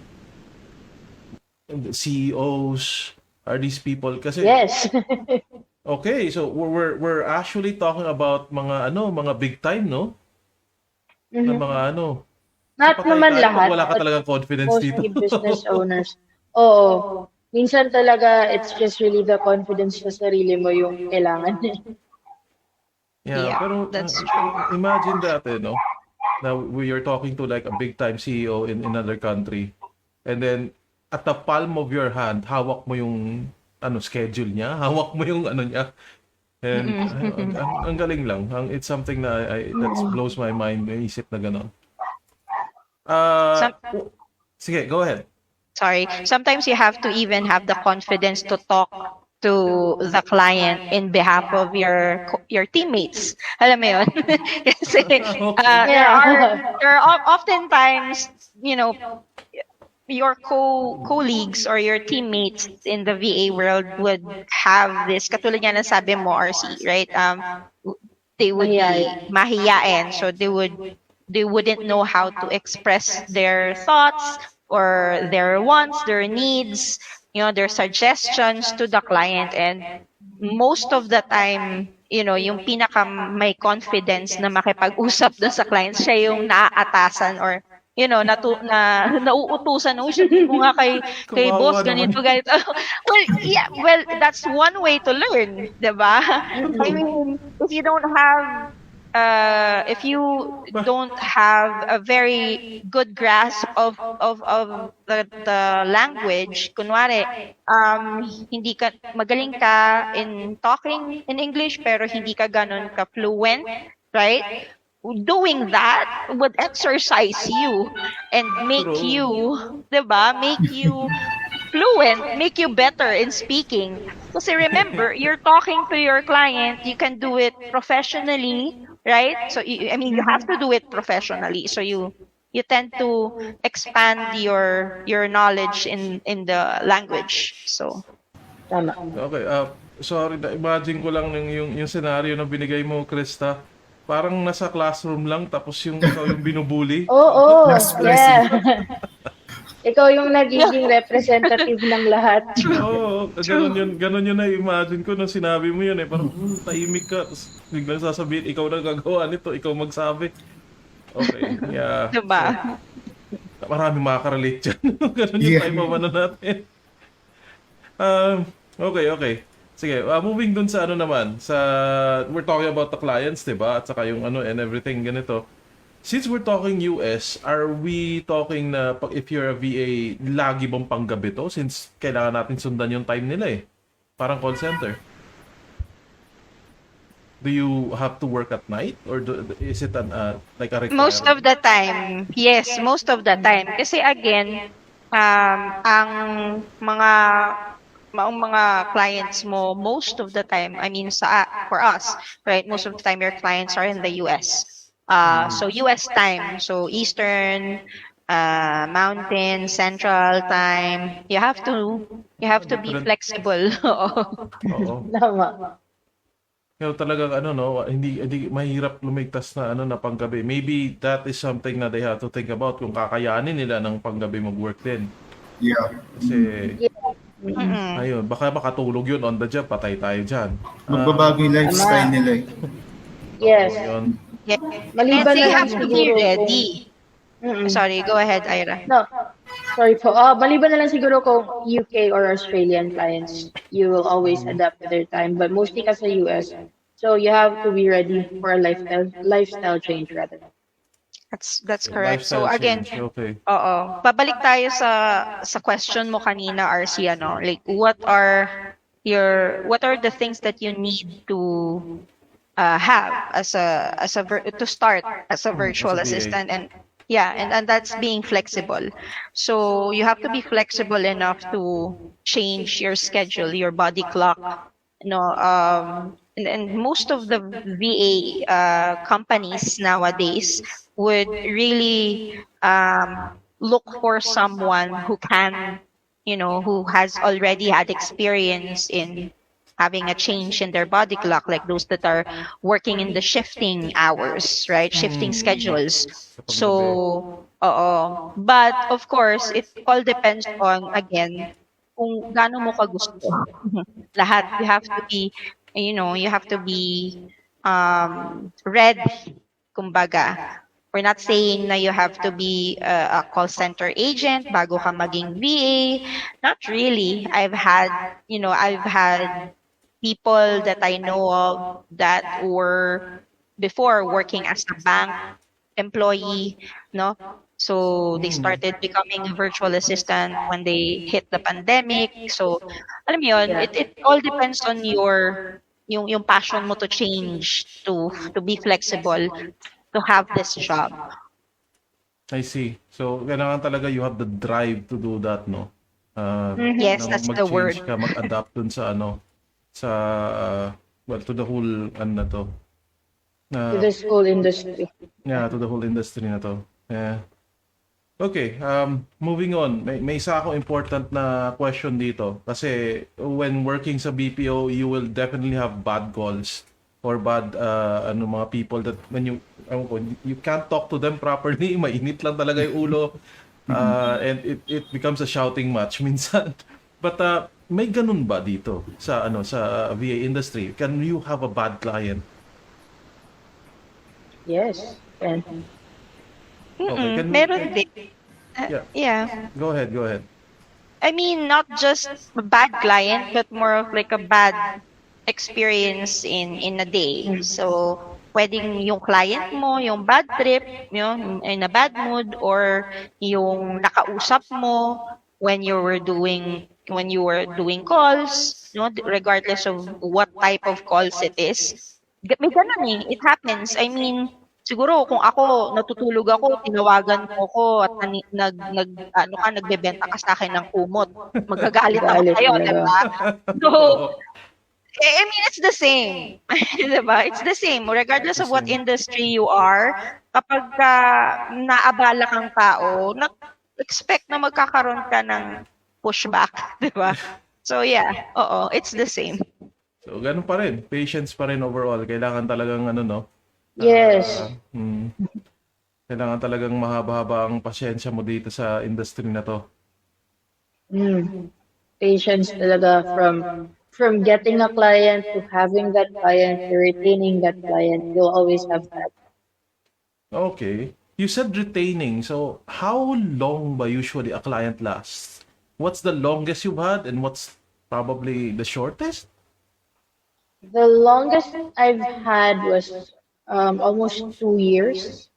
CEOs? Are these people kasi Yes. okay, so we're actually talking about mga big time, no? Na mga Not patay naman tayo pag lahat, wala ka but talagang confidence dito. mostly business owners. Oo. Minsan talaga, it's just really the confidence sa sarili mo yung kailangan. Yeah, Yeah, pero that's true. imagine that, no? Now we are talking to like a big time CEO in another country. And then at the palm of your hand, hawak mo yung schedule niya, hawak mo yung niya. And ang galing lang. It's something na that blows my mind, may isip na gano'n. Some, Sige, go ahead. sorry. Sometimes you have to even have the confidence to talk to the client in behalf of your teammates. Alam mo yun? Kasi there are oftentimes, your colleagues or your teammates in the VA world would have this, katulad nga na sabi mo, RC, right? They would be mahiyain, so they wouldn't know how to express their thoughts or their wants, their needs, their suggestions to the client. And most of the time, yung pinaka may confidence na makipag-usap dun sa client, siya yung naaatasan or nauutusan, sabihin mo nga kay boss, ganito. Well, that's one way to learn, diba? I mean, if you don't have a very good grasp of the language, kunwari, hindi ka magaling ka in talking in English pero hindi ka ganun ka fluent, right? Doing that would exercise you and make you, diba? Make you fluent, make you better in speaking. Kasi remember, you're talking to your client, you can do it professionally, right? So, you have to do it professionally. So, you tend to expand your knowledge in the language. So, Tama. Okay, sorry, na-imagine ko lang yung scenario na binigay mo, Krista. Parang nasa classroom lang, tapos ikaw yung binubuli. Oo, Last yeah. Ikaw yung nagiging representative ng lahat. Oo, ganun yun na-imagine ko nung sinabi mo yun eh. Parang, tahimik ka, tapos biglang sasabihin, ikaw na gagawa nito, ikaw magsabi. Okay, yeah. diba? So, marami makakarelate dyan. Ganun yung Yeah. type of natin. Okay. Sige, moving dun sa naman, we're talking about the clients, diba? At saka yung and everything ganito. Since we're talking US, are we talking na if you're a VA, lagi bang panggabi to? Since kailangan natin sundan yung time nila eh. Parang call center. Do you have to work at night? Or is it like a requirement? Most of the time, yes, most of the time. Kasi again, ang mga clients mo, most of the time, for us, right, most of the time your clients are in the US. So US time, so Eastern, Mountain, Central time. You have to be flexible. Oo. Tama. Talagang hindi mahirap lumigtas na na panggabi. Maybe that is something na they have to think about kung kakayanin nila ng panggabi mag-work din. Yeah. Kasi ayun, baka makatulog yun on the job, patay tayo dyan. Magbabago yung lifestyle nila eh. Yes. Yun. Yeah. Maliban And they na lang have to be siguro ready. Mm-mm. Sorry, go ahead, Ira. No, sorry po. Maliban na lang siguro kung UK or Australian clients, you will always adapt to their time. But mostly kasi US, so you have to be ready for a lifestyle change rather. That's correct. So Lifestyle again, change. Okay. oo. Babalik tayo sa question mo kanina, RC, ano? Like what are the things that you need to have to start as a As a virtual VA. assistant, and yeah, and that's being flexible. So you have to be flexible enough to change your schedule, your body clock, and most of the VA companies nowadays would really look for someone who can, who has already had experience in having a change in their body clock, like those that are working in the shifting hours, right? Shifting schedules. Sa paggabi. So, but of course, it all depends on, again, kung gaano mo ka gusto. Lahat. You have to be ready, kumbaga. We're not saying na you have to be a call center agent bago ka maging VA. Not really. I've had people that I know of that were before working as a bank employee, no? So they started becoming a virtual assistant when they hit the pandemic. So alam mo yun, Yeah. it all depends on yung passion mo to change, to be flexible, to have this job. I see. So, kailangan talaga you have the drive to do that, no? Yes, Na that's the word. mag-change ka, mag-adapt dun sa sa, well, to the whole, na to, To na, this whole industry. yeah, to the whole industry na to. Yeah. Okay, moving on. May isa akong important na question dito. Kasi when working sa BPO, you will definitely have bad calls or bad mga people that when you can't talk to them properly, mainit lang talaga yung ulo. And it becomes a shouting match minsan. But may ganun ba dito sa VA industry? Can you have a bad client? Yes. And Okay, can Meron din. yeah, Yeah. go ahead. I mean, not just a bad client, but more of like a bad experience in a day. So, pwedeng yung client mo, yung bad trip, in a bad mood, or yung nakausap mo when you were doing calls, regardless of what type of calls it is. May ganun eh. It happens. I mean, siguro kung ako, natutulog ako, tinawagan mo ko at nagbebenta ka sa akin ng kumot. Magagalit ako galit sa'yo, di talaga. ba? So, Oo. I mean, it's the same. Diba? It's the same. Regardless of what industry you are, kapag naabala kang tao, expect na magkakaroon ka ng pushback. Diba? So, yeah. It's the same. So, ganun pa rin. Patience pa rin overall. Kailangan talagang yes. Kailangan talagang mahaba-haba ang pasyensya mo dito sa industry na to. Patience talaga from getting a client to having that client to retaining that client. You'll always have that. Okay. You said retaining. So, how long ba usually a client lasts? What's the longest you've had and what's probably the shortest? The longest I've had was almost 2 years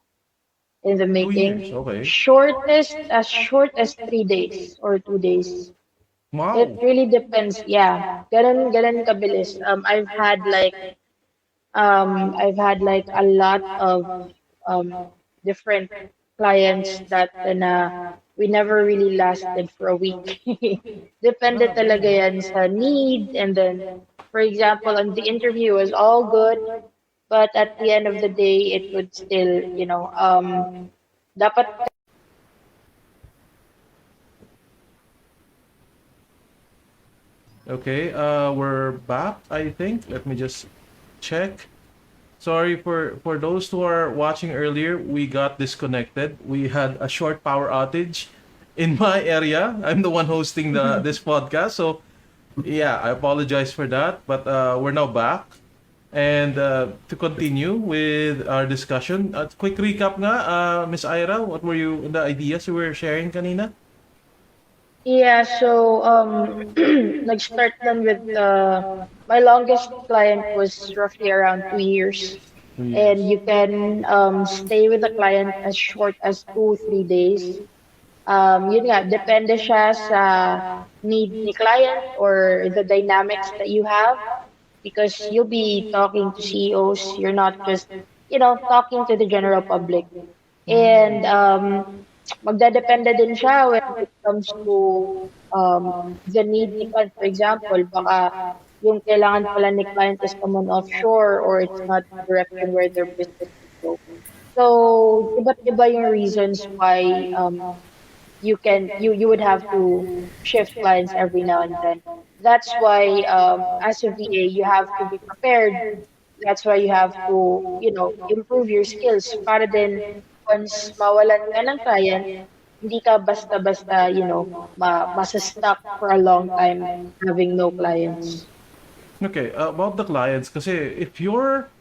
in the 2 years. making. Okay. Shortest, as short as 3 days or 2 days. It Wow. really depends. Yeah, ganun kabilis. I've had like a lot of different clients that we never really lasted for a week. Depende talaga yan sa need, and then, for example, on the interview was all good, but at the end of the day, it would still, dapat. Okay, we're back, I think. Let me just check. Sorry for those who are watching earlier, we got disconnected. We had a short power outage in my area. I'm the one hosting this podcast, so yeah, I apologize for that. But we're now back. And to continue with our discussion, quick recap nga, Miss Ira, what were the ideas you were sharing kanina? Yeah, so nag-start lang with my longest client was roughly around 2 years. 2 years. And you can stay with the client as short as 2, 3 days. Yun nga, depende siya sa need ni client or the dynamics that you have because you'll be talking to CEOs. You're not just, talking to the general public. And magdadepende din siya when it comes to the need ni client. For example, baka yung kailangan pala ni client is someone offshore or it's not the direction where their business is go. So, iba't iba yung reasons why you would have to shift clients every now and then. That's why as a VA you have to be prepared. That's why you have to, improve your skills para din once mawalan ka ng client, hindi ka basta-basta, masa-stuck for a long time having no clients. Okay, about the clients, kasi if you're,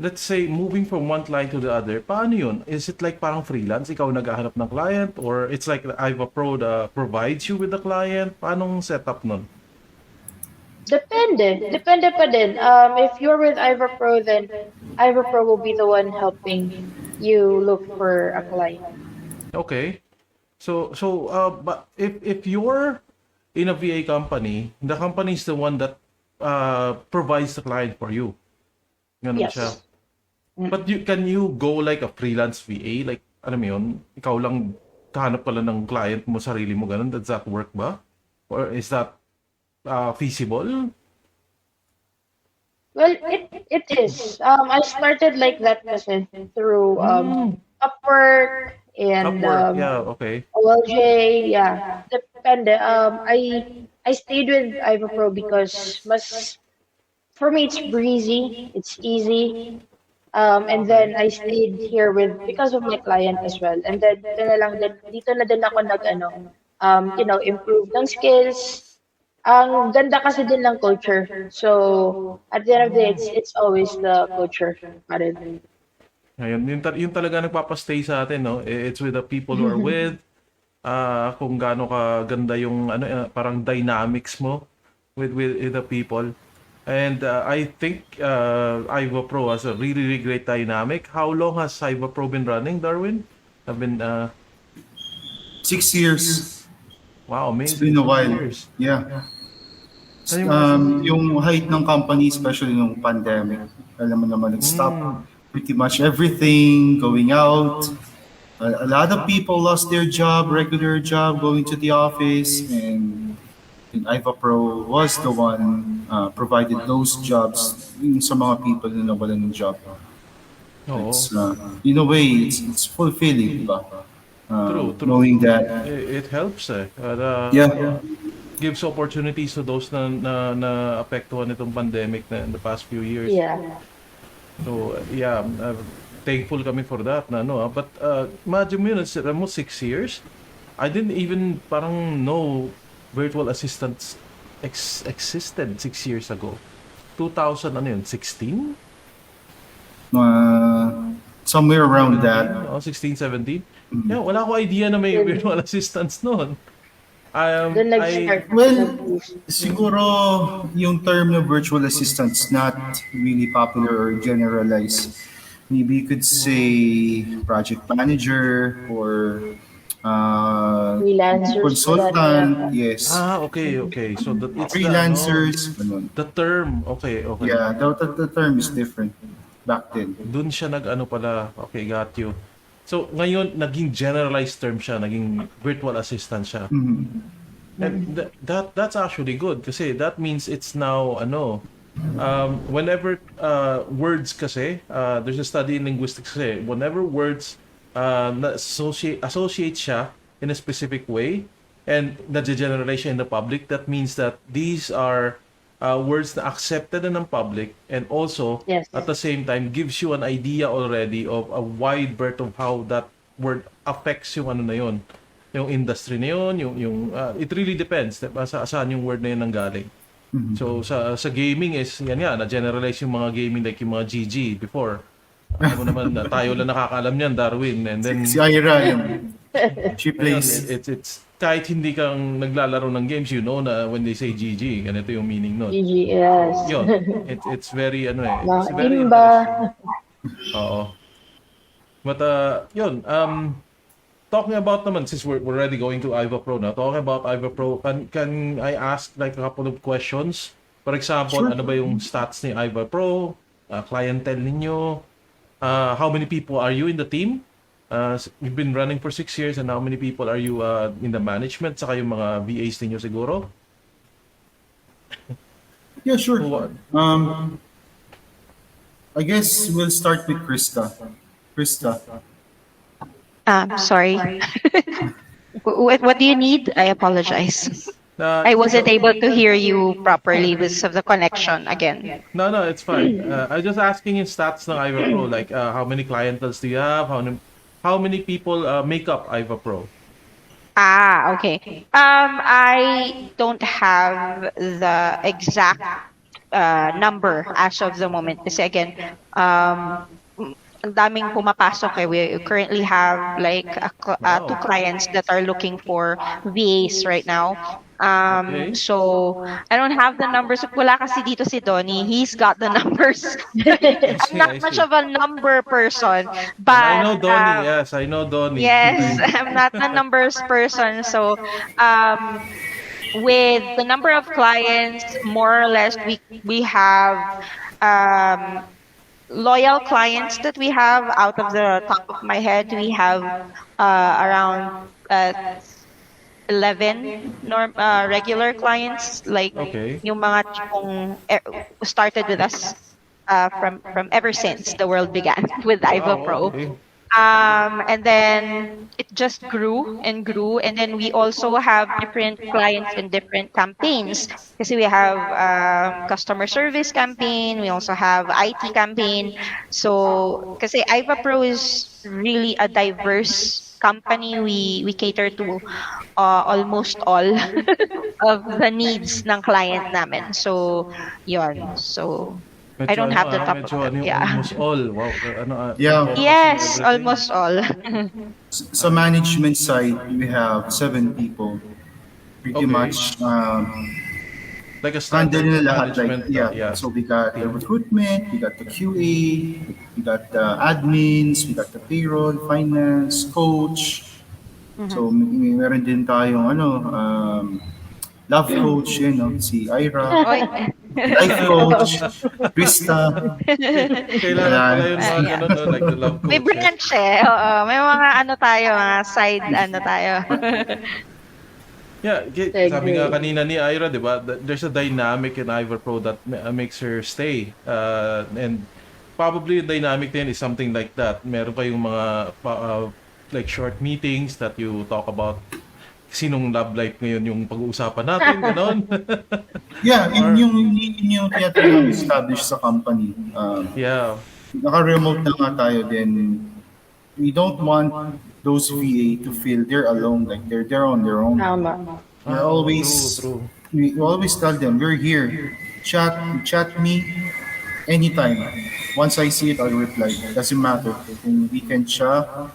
let's say, moving from one client to the other, paano yun? Is it like parang freelance? Ikaw naghahanap ng client? Or it's like Iva Pro provides you with the client? Paanong setup nun? Depende. Depende pa din. If you're with Ivor Pro, then Ivor Pro will be the one helping you look for a client. Okay. But if you're in a VA company, the company is the one that provides the client for you. Ganun Yes. siya. But can you go like a freelance VA? Like, alam mo yun, ikaw lang kahanap pala ng client mo, sarili mo, ganun. Does that work ba? Or is that feasible? Well, it is. I started like that kasi through Upwork and Upwork, yeah, okay. OLJ. Yeah, depende. I stayed with Ivor Pro because for me it's breezy, it's easy. And then I stayed here because of my client as well. And then dito na din ako improve ng skills. Ang ganda kasi din ng culture. So, at the end of the day, it's always the culture pa rin. Ngayon, yun talaga nagpapastay sa atin, no? It's with the people who are with, kung gaano ka ganda yung parang dynamics mo with the people. And I think Iva Pro has a really, really great dynamic. How long has Iva Pro been running, Darwin? Have been 6 years. wow, It's amazing. been a 6 while. years. Yeah. Ayun, Yung height ng company, especially nung pandemic, alam mo naman, nag-stop pretty much everything, going out. A lot of people lost their job, regular job, going to the office, and Iva Pro was the one provided those jobs yung sa mga people na nawalan ng job. Oo. It's, in a way, it's fulfilling, diba? True. Knowing that, It helps yeah, gives opportunities to those na apektuhan nitong pandemic na in the past few years. Yeah. So, yeah, thankful kami for that na but imagine mo yun, it's almost 6 years. I didn't even parang know virtual assistants existed 6 years ago. 2000 16? somewhere around that. 16, 17? Yeah, wala ko idea na may virtual assistants noon. Doon nag-start. Well, siguro yung term na virtual assistant's not really popular or generalized. Maybe you could say project manager or Freelancers. consultant. Yes. Okay. So it's Freelancers. Ganun. the term. Okay. Yeah, the term is different back then. Doon siya pala. Okay, got you. So, ngayon, naging generalized term siya, naging virtual assistant siya. And that's actually good kasi that means it's now, whenever words kasi, there's a study in linguistics kasi, whenever words associate siya in a specific way and nadya-generalize siya in the public, that means that these are words na accepted na ng public and also Yes. at the same time gives you an idea already of a wide berth of how that word affects yung na yun, yung industry na yun, yung it really depends diba, saan yung word na yun nanggaling. So sa gaming is yan nga, na-generalize yung mga gaming like yung mga GG before. Alam mo naman, tayo lang nakakaalam niyan, Darwin. And then Si Ira, yun. She ayun, plays. it's kahit hindi kang naglalaro ng games, you know na when they say GG, ganito yung meaning nun. GG, yes. Yun, it's very Mga it's very imba. interesting. Oo. But yun, talking about naman, since we're already going to Iva Pro now, talking about Iva Pro, can I ask like a couple of questions? For example, Sure. ano ba yung stats ni Iva Pro? Clientele ninyo? How many people are you in the team? You've been running for 6 years, and how many people are you in the management? Saka yung mga VAs ninyo siguro? Yeah, sure. What? I guess we'll start with Krista. Krista. Sorry. What do you need? I apologize. I wasn't able to hear you properly because of the connection again. No, it's fine. I'm just asking yung stats ng Iva Pro, like how many clientels do you have? How many people make up Iva Pro? Okay. I don't have the exact number as of the moment. Kasi again, ang daming pumapasok eh. We currently have like two clients that are looking for VAs right now. Okay. So I don't have the numbers. Wala kasi dito si Donnie. He's got the numbers. I'm not I much see. of a number person, And but I know Donnie, yes, I know Donnie. yes, I'm not a numbers person. So with the number of clients, more or less, we have loyal clients that we have. Out of the top of my head, we have around 11 regular clients, like Okay. yung mga tipong started with us from ever since the world began with Iva Wow, Pro. okay. And then it just grew and grew, and then we also have different clients in different campaigns. Kasi we have customer service campaign, we also have IT campaign. So kasi Iva Pro is really a diverse company. We cater to almost all of the needs ng client namin. So yun. So I don't have the top of medyo, it. Yeah. almost all. Wow. Yeah. encompassing Yes, everything. almost all. Sa management side, we have 7 people. Pretty Okay. much Like a handle standard nila lahat. management. Like, yeah. So we got the recruitment, we got the QA, we got the admins, we got the payroll, finance, coach. So meron din tayong love coach, si Ira, Oy. life coach, Krista. Kailangan pala yun mga Yeah. ganun, no? Like the love May coach. branch eh. Oo, may mga ano tayo, mga side ano tayo. Yeah, sabi nga kanina ni Ira, di ba? There's a dynamic in Iva Pro that makes her stay. And probably the dynamic din is something like that. Meron kayong mga like short meetings that you talk about sinong love life ngayon yung pag-uusapan natin, ganon. Yeah, yun yung tinatawag establish sa company. Yeah. Naka-remote na nga tayo, then we don't want those VA to feel they're alone, like they're on their own. Tama. We're always True. we always tell them we're here. Chat me anytime. Once I see it, I'll reply. Doesn't matter kung weekend siya,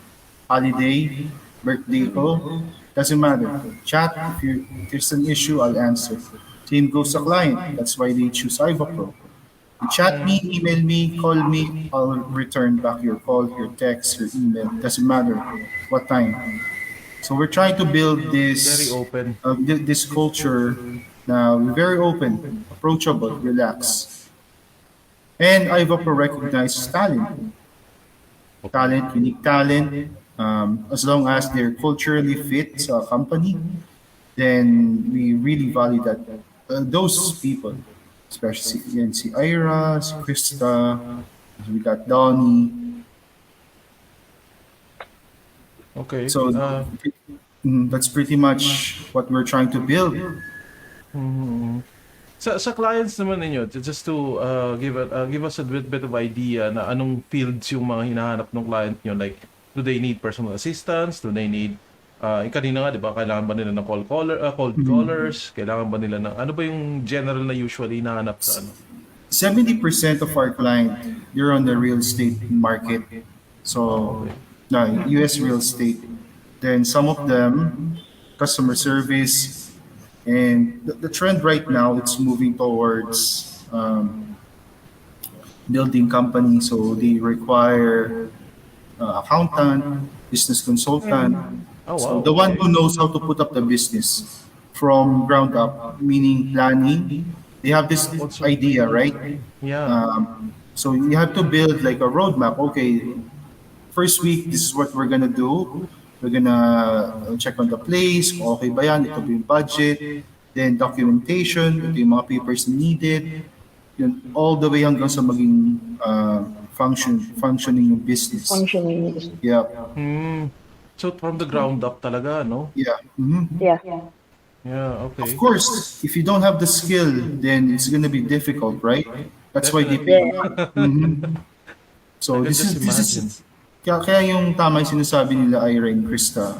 holiday, birthday ko, doesn't matter. Chat, if there's an issue, I'll answer. Same goes sa client. That's why they choose Iva Pro. You chat me, email me, call me, I'll return back your call, your text, your email. Doesn't matter what time. So we're trying to build Very this open. this culture now, very open, approachable, relaxed. And Iva Pro recognizes talent. Unique talent. As long as they're culturally fit sa company, then we really value that. Those people, especially si Ira, si Krista, we got Donnie. Okay. So that's pretty much what we're trying to build. Sa clients naman ninyo, just to give us a bit of idea na anong fields yung mga hinahanap ng client nyo, like do they need personal assistance, do they need Yung kanina nga, di ba, kailangan ba nila ng cold callers? Kailangan ba nila ng, ano ba yung general na usually nahanap sa ano? 70% of our client, you're on the real estate market. So, Okay. US real estate. Then some of them, customer service. And the trend right now, it's moving towards building company. So they require accountant, business consultant. Oh, So wow, the one okay. who knows how to put up the business from ground up, meaning planning. They have this Also, idea, right? yeah. So you have to build like a roadmap. Okay, first week, this is what we're gonna do. We're gonna check on the place, kung okay ba yan, ito ba yung budget, then documentation, ito yung mga papers needed, yun, all the way hanggang sa maging functioning yung business. Functioning. Yeah, Hmm. So, from the ground up talaga, no? yeah. Mhm. Yeah. Yeah, Of okay. course, if you don't have the skill, then it's gonna be difficult, right? That's why they Definitely. pay. Yeah. Mhm. I So can just this imagine. is kaya yung tama yung sinasabi nila Ira and Krista,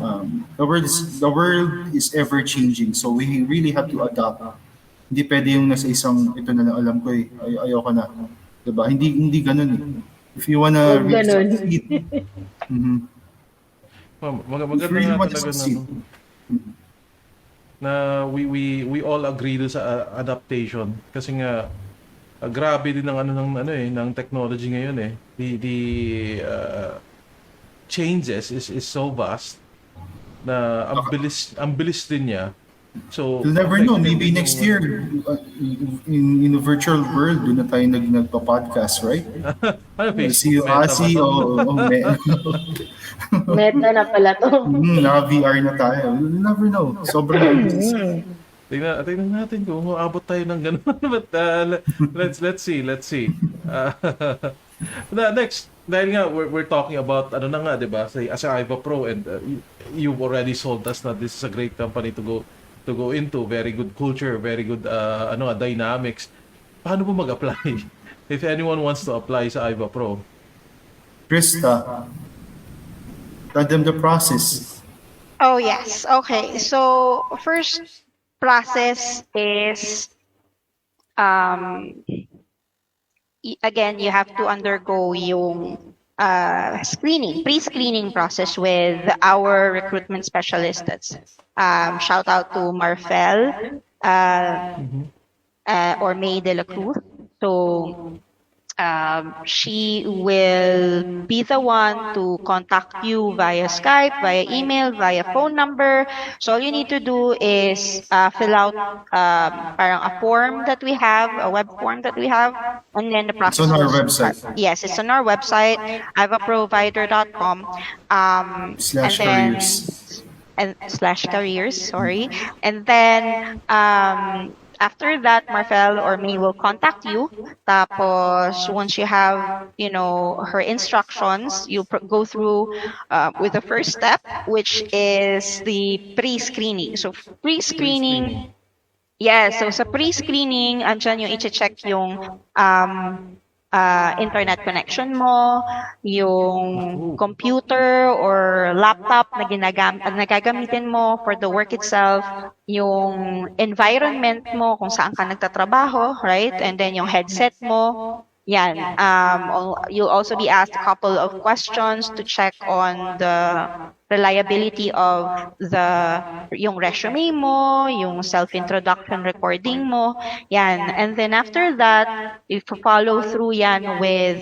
the world is ever changing. So we really have to adapt. Hindi pwede yung nasa isang ito na lang alam ko eh. Ayoko na. 'Di ba? Hindi ganoon eh. If you wanna Huwag really ganun. succeed, mhm. If Maganda you really nga want to talaga na, succeed, no? Na we all agree do sa adaptation kasi nga grabe din ng ng technology ngayon eh. The changes is so vast na ang bilis din niya. So you'll never know. affected Maybe din next yung year, in a virtual world, doon na tayo nagpa-podcast, right? ano See Facebook you, Meta ba see, to? Meta na pala to. naka-VR na tayo. You'll never know. Sobrang bilis. Tingnan natin kung uabot tayo ng ganun. But let's see, let's see. Uh, next, dahil nga we're talking about ano na nga, 'di ba? Say as a Iva Pro and you've already sold us na this is a great company to go into, very good culture, very good dynamics. Paano mo mag-apply? If anyone wants to apply sa Iva Pro. Krista, tell them the process. Oh, yes. Okay. So, first process is, um, again, you have to undergo yung pre-screening process with our recruitment specialist. That's, shout out to Marfel uh, or May de la Cruz. So, she will be the one to contact you via Skype, via email, via phone number. So all you need to do is fill out parang a form that we have, a web form that we have, and then the It's process on our will start. website, Yes, it's on our website, ivaprovider.com. And slash then careers. and slash careers, sorry. And then after that, Marfel or May will contact you. Tapos once you have, her instructions, you go through with the first step, which is the pre-screening. So pre-screening, yes. So sa pre-screening, andyan yung i-check yung internet connection mo, yung computer or laptop na nagagamitin mo for the work itself, yung environment mo kung saan ka nagtatrabaho, right? And then yung headset mo. Yan. You'll also be asked a couple of questions to check on the reliability of yung resume mo, yung self-introduction recording mo. Yan. And then after that, if you follow through yan with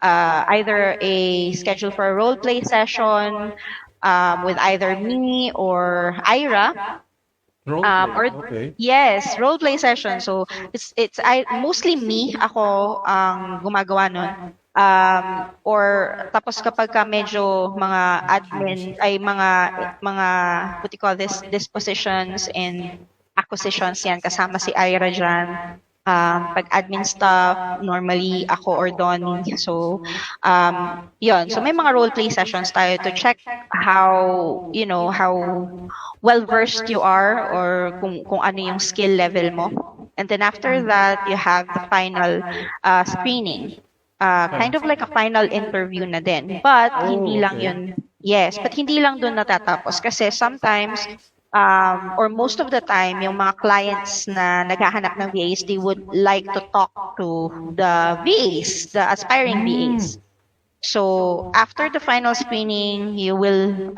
either a schedule for a role play session with either me or Ira, or Okay. yes, role play session. So it's mostly me ako ang gumagawa nun. Or tapos kapag ka medyo mga admin ay mga what do you call this, dispositions and acquisitions, yan kasama si Ira dyan. Pag admin stuff, normally ako or Donnie. So, yun. So, may mga role play sessions tayo to check how well-versed you are or kung ano yung skill level mo. And then after that, you have the final screening. Kind of like a final interview na din. But, hindi lang okay. yun Yes, but hindi lang doon natatapos kasi sometimes or most of the time yung mga clients na naghahanap ng VAs, they would like to talk to the VAs, the aspiring VAs. So after the final screening, you will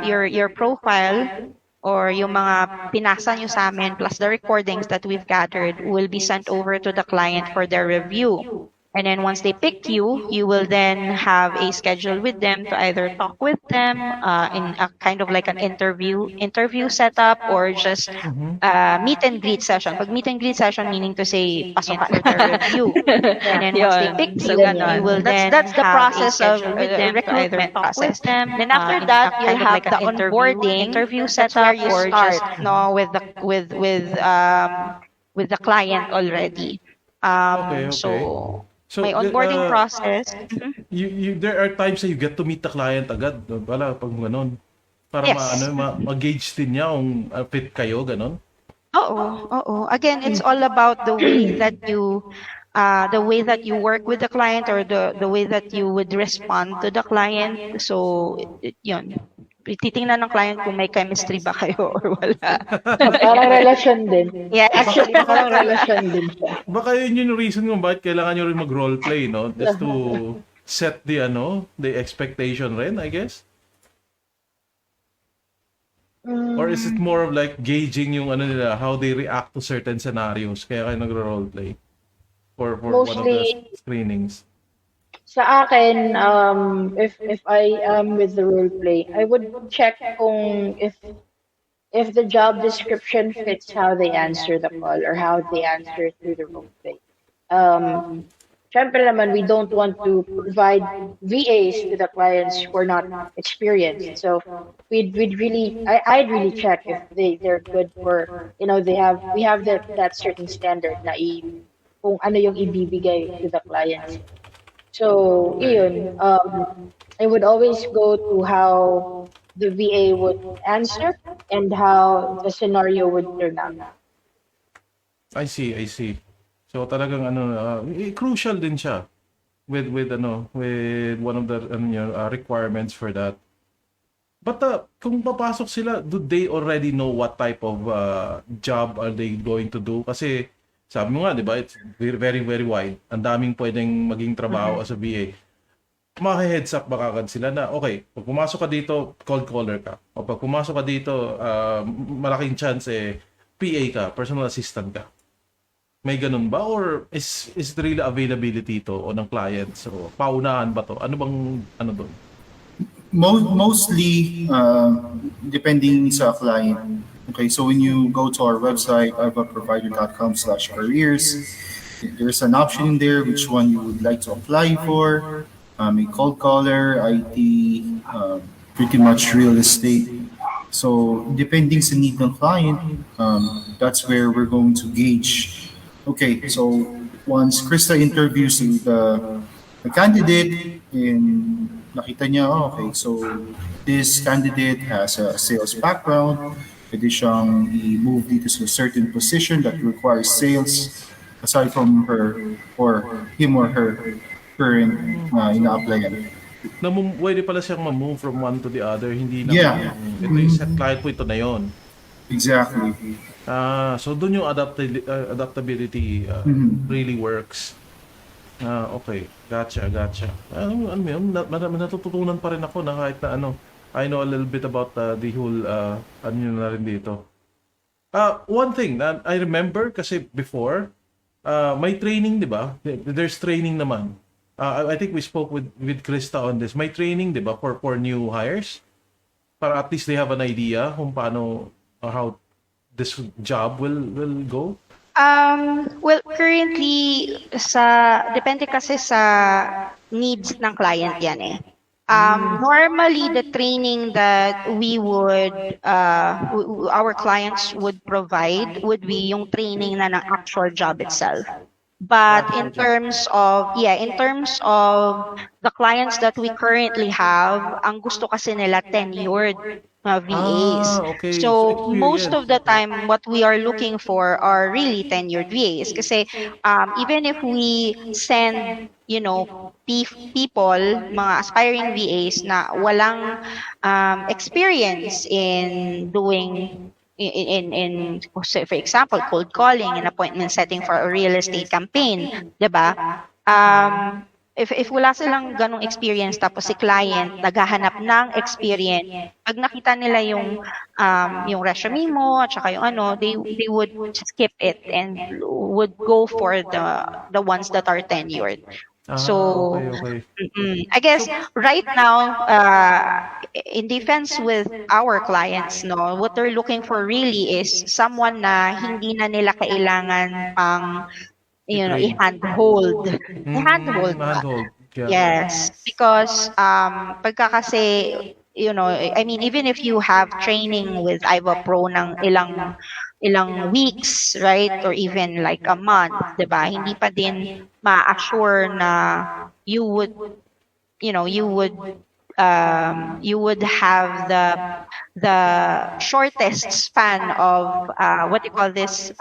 your profile or yung mga pinasa nyo sa amin plus the recordings that we've gathered will be sent over to the client for their review. And then once they pick you, you will then have a schedule with them to either talk with them in a kind of like an interview setup or just meet and greet session. Pag meet and greet session, meaning to say, pasok ka for their review. And then once they pick So, you, ganyan. you will then That's the have a process of schedule with them to either recruitment talk with process. them. Then after In that, a you'll kind of have like the an onboarding. interview That's where setup you or start. just no with the client already. Okay, okay. So So, may onboarding process. there are times that you get to meet the client agad, wala pag ganun. Para Yes. ma-gauge din niya kung fit kayo, ganun. Oo. Again, it's all about the way that you work with the client or the way that you would respond to the client. So, yun. Titingnan ng client kung may chemistry ba kayo or wala. Parang relasyon din. Yes. Actually, parang relasyon din siya. Baka yun yung reason kung bakit kailangan nyo rin mag-roleplay, no? Just to set the expectation rin, I guess. Or is it more of like gauging yung nila, how they react to certain scenarios, kaya kayo nagro-roleplay for one of the Mostly, screenings? sa akin, if I am with the role play, I would check kung if the job description fits how they answer the call or how they answer through the role play. Um, Syempre naman, we don't want to provide VAs to the clients who are not experienced. So we'd really, I'd really check if they're good for, we have that certain standard na kung ano yung ibibigay to the clients. So, yun, I would always go to how the VA would answer and how the scenario would turn out. I see, I see. So talagang crucial din siya with one of the requirements for that. But kung papasok sila, do they already know what type of job are they going to do? Kasi sabi mo nga, di ba, it's very, very, very wide. Ang daming pwedeng maging trabaho as a VA. Maka-heads up ba kagad sila na, okay, pag pumasok ka dito, cold caller ka. O pag pumasok ka dito, malaking chance PA ka, personal assistant ka. May ganun ba? Or is it really availability to o ng client? So, paunahan ba to? Ano bang, doon? Mostly, depending sa client. Okay, so when you go to our website, ivaprovider.com/careers, there's an option in there which one you would like to apply for. A cold caller, IT, pretty much real estate. So depending sa need ng client, that's where we're going to gauge. Okay, so once Krista interviews the candidate and nakita niya, okay, so this candidate has a sales background, pwede siyang i-move dito sa certain position that requires sales aside from her or him or her current ina-applyan. Pwede pala siyang ma-move from one to the other, hindi na Yeah. ito yung set client po, ito na yon. Exactly. So doon yung adaptability really works. Okay. Gotcha. Ano yun? Natututunan pa rin ako na kahit na I know a little bit about the whole yun na rin dito. One thing that I remember kasi before, may training, di ba? There's training naman. I think we spoke with Krista on this. May training, di ba, for new hires? Para at least they have an idea kung paano how this job will go. Well, currently, depende kasi sa needs ng client yan eh. Normally, the training that our clients would provide would be yung training na ng actual job itself. But in terms of the clients that we currently have, ang gusto kasi nila tenured VAs. Okay. So So most experience. of the Okay. time, what we are looking for are really tenured VAs. Kasi even if we send, people, mga aspiring VAs na walang experience in doing say, for example, cold calling and appointment setting for a real estate campaign, 'di ba? If wala silang ganong experience tapos si client naghahanap ng experience, pag nakita nila yung resume mo at saka yung ano, they would skip it and would go for the ones that are tenured. Okay, So okay. I guess right now, in defense with our clients, no, what they're looking for really is someone na hindi na nila kailangan pang, I-train. i-handhold. I-handhold ba? Handhold. Yeah. Yes, because pagka kasi, I mean, even if you have training with Iva Pro ng ilang weeks, right? Or even like a month, 'di ba? Hindi pa din ma-assure na you would, you would have the shortest span of what do you call this,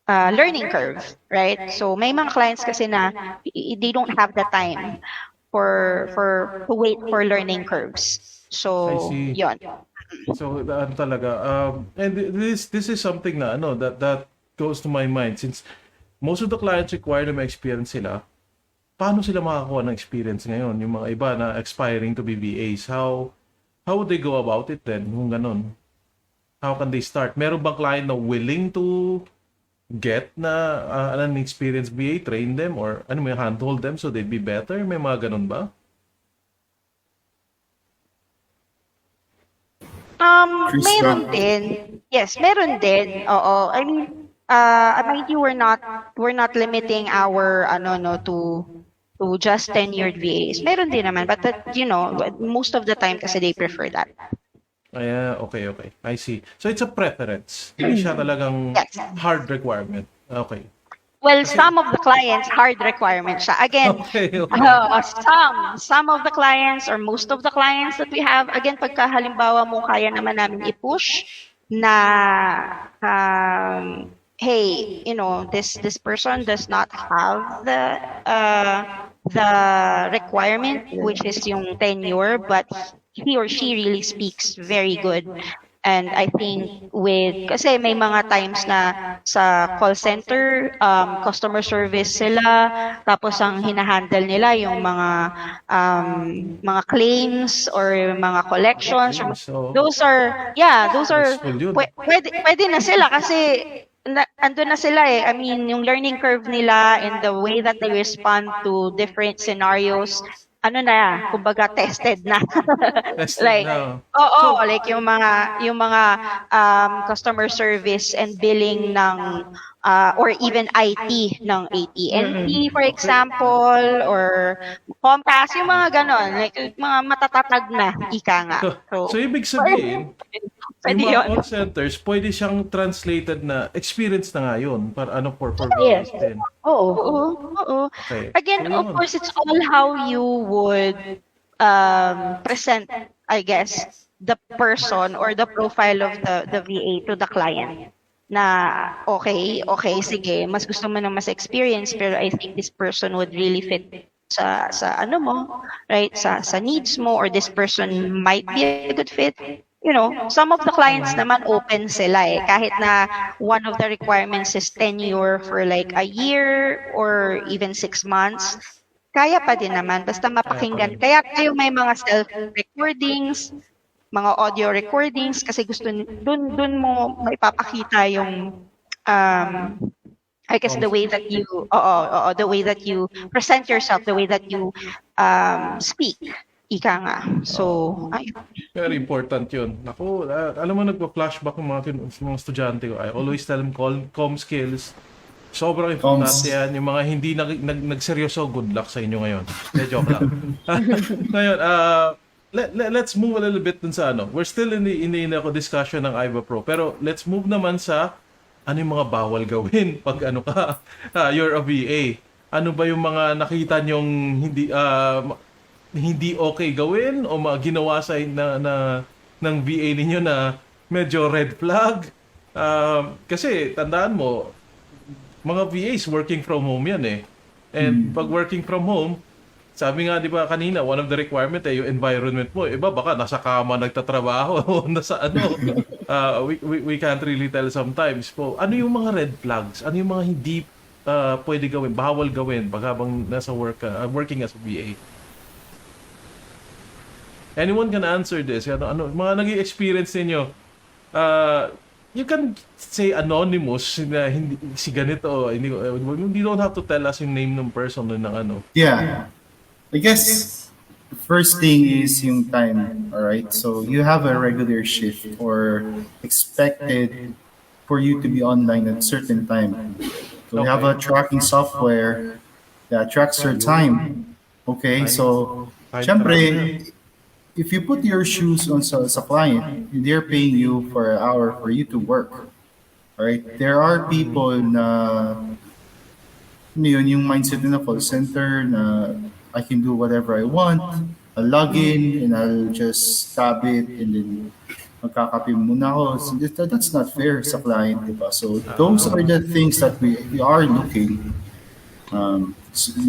learning curve, right? So may mga clients kasi na they don't have the time to wait for learning curves. I So, see. yon. So ano talaga and this is something na ano that goes to my mind since most of the clients require na may experience sila. Paano sila makakuha ng experience ngayon? Yung mga iba na aspiring to be VAs, how would they go about it then? Kung ganun. How can they start? Meron bang client na willing to get na an experienced VA, train them or ano may handhold them so they'd be better? May mga ganun ba? Krista. Meron din. Yes, meron din. Oo. I mean, we're not limiting our to just tenured VAs. Meron din naman, but that, most of the time kasi they prefer that. Okay. I see. So it's a preference. Hindi siya talagang Yes. hard requirement. Okay. Well, some of the clients hard requirement siya. Again, Okay. some of the clients or most of the clients that we have, again, pagka halimbawa mo kaya naman namin i-push na hey, this person does not have the requirement, which is yung tenure, but he or she really speaks very good. And I think kasi may mga times na sa call center, customer service sila, tapos ang hinahandle nila yung mga claims or mga collections. So, Those are, stressful yun. pwede na sila kasi andun na sila eh. I mean, yung learning curve nila and the way that they respond to different scenarios, kumbaga tested na. Tested Like, na. like yung mga customer service and billing ng or even IT ng AT&T, for example, or Comcast, yung mga ganon, like mga matatatag na, ika nga. So ibig sabihin, Pwede yung mga yun. call centers, pwede siyang translated na experience na nga yun para for Yes. VAs din. Oo. Oo. Okay. Again, So, of yun. course, it's all how you would present, I guess, the person or the profile of the VA to the client. Na okay, sige, mas gusto mo na mas experience, pero I think this person would really fit sa ano mo, right? Sa needs mo, or this person might be a good fit. Some of the clients naman open sila eh. Kahit na one of the requirements is tenure for like a year or even 6 months, kaya pa din naman. Basta mapakinggan. Kaya kayo may mga self-recordings, mga audio recordings, kasi dun mo maipapakita yung I guess the way that you the way that you present yourself, the way that you speak. Ika nga. So, Very important yun. Naku, alam mo, nagpa-flashback ng mga estudyante ko. I always tell them, com skills. Sobrang importante yan. Yung mga hindi nagseryoso, good luck sa inyo ngayon. Joke lang. Ngayon, let's move a little bit dun sa ano. We're still in the discussion ng Iva Pro. Pero let's move naman sa ano yung mga bawal gawin pag you're a VA. Ano ba yung mga nakita nyong hindi okay gawin o mga ginawa sa na ng VA ninyo na medyo red flag? Kasi tandaan mo, mga VAs working from home yan eh. And pag working from home, sabi nga 'di ba kanina, one of the requirement yung environment mo. Iba baka nasa kama nagtatrabaho o nasa ano. We can't really tell sometimes po. Ano yung mga red flags? Ano yung mga hindi pwede gawin, bawal gawin pag habang nasa working as a VA? Anyone can answer this. Ano mga naging experience niyo? You can say anonymous na hindi si ganito, hindi you don't have to tell us yung name ng person ng ano. Yeah. I guess the first thing is yung time, all right? So you have a regular shift or expected for you to be online at a certain time. So you have a tracking software that tracks your time. Okay, so syempre, if you put your shoes on sa client, they're paying you for an hour for you to work. All right? There are people na yun, yung mindset na call center na I can do whatever I want. I'll log in and I'll just tab it and then magkakape muna ako. So that's not fair sa client, diba? So those are the things that we are looking. And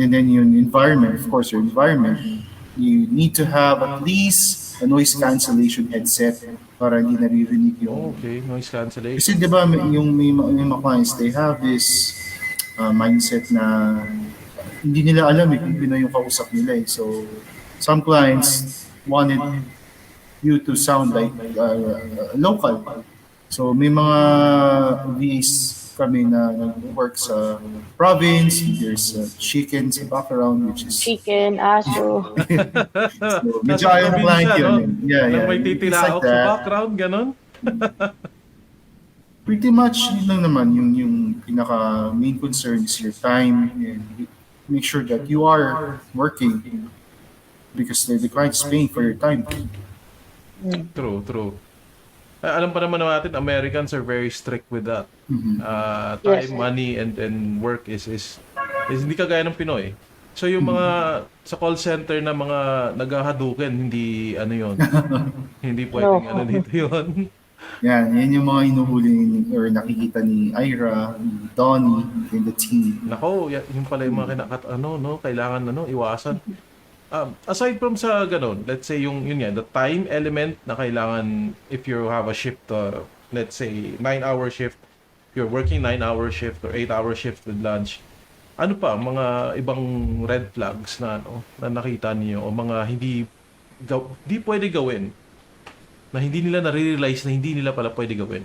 then yung environment, of course, your environment, you need to have at least a noise cancellation headset para hindi naririnig yung... Okay, noise cancellation. Kasi diba may mga clients, they have this mindset na hindi nila alam kung Pinoy yung kausap nila eh. So, some clients wanted you to sound like local. So, may mga VAs kami na nag-work sa province. There's chicken sa background, which is... Chicken, aso. So, medyo ayaw ng client yun. Yeah. May It's titilaok like sa that. background, ganon? Pretty much, yun lang naman, yung pinaka main concern is your time and make sure that you are working because the client is paying for your time. True. Alam pa naman natin, Americans are very strict with that. Time, Yes. money, and work is hindi kagaya ng Pinoy. So yung mga sa call center na mga naghahadukin, hindi ano yon, hindi pwedeng No. ano dito yon. Yan yung mga inuhuli or nakikita ni Ira, ni Donnie, and the team. Nako, yung pala yung mga kailangan iwasan. Aside from sa ganon, let's say yun yan, the time element na kailangan if you have a shift, let's say 9-hour shift, you're working 9-hour shift or 8-hour shift with lunch. Ano pa mga ibang red flags na nakita niyo o mga hindi pwede gawin na hindi nila na-realize na hindi nila pala pwede gawin?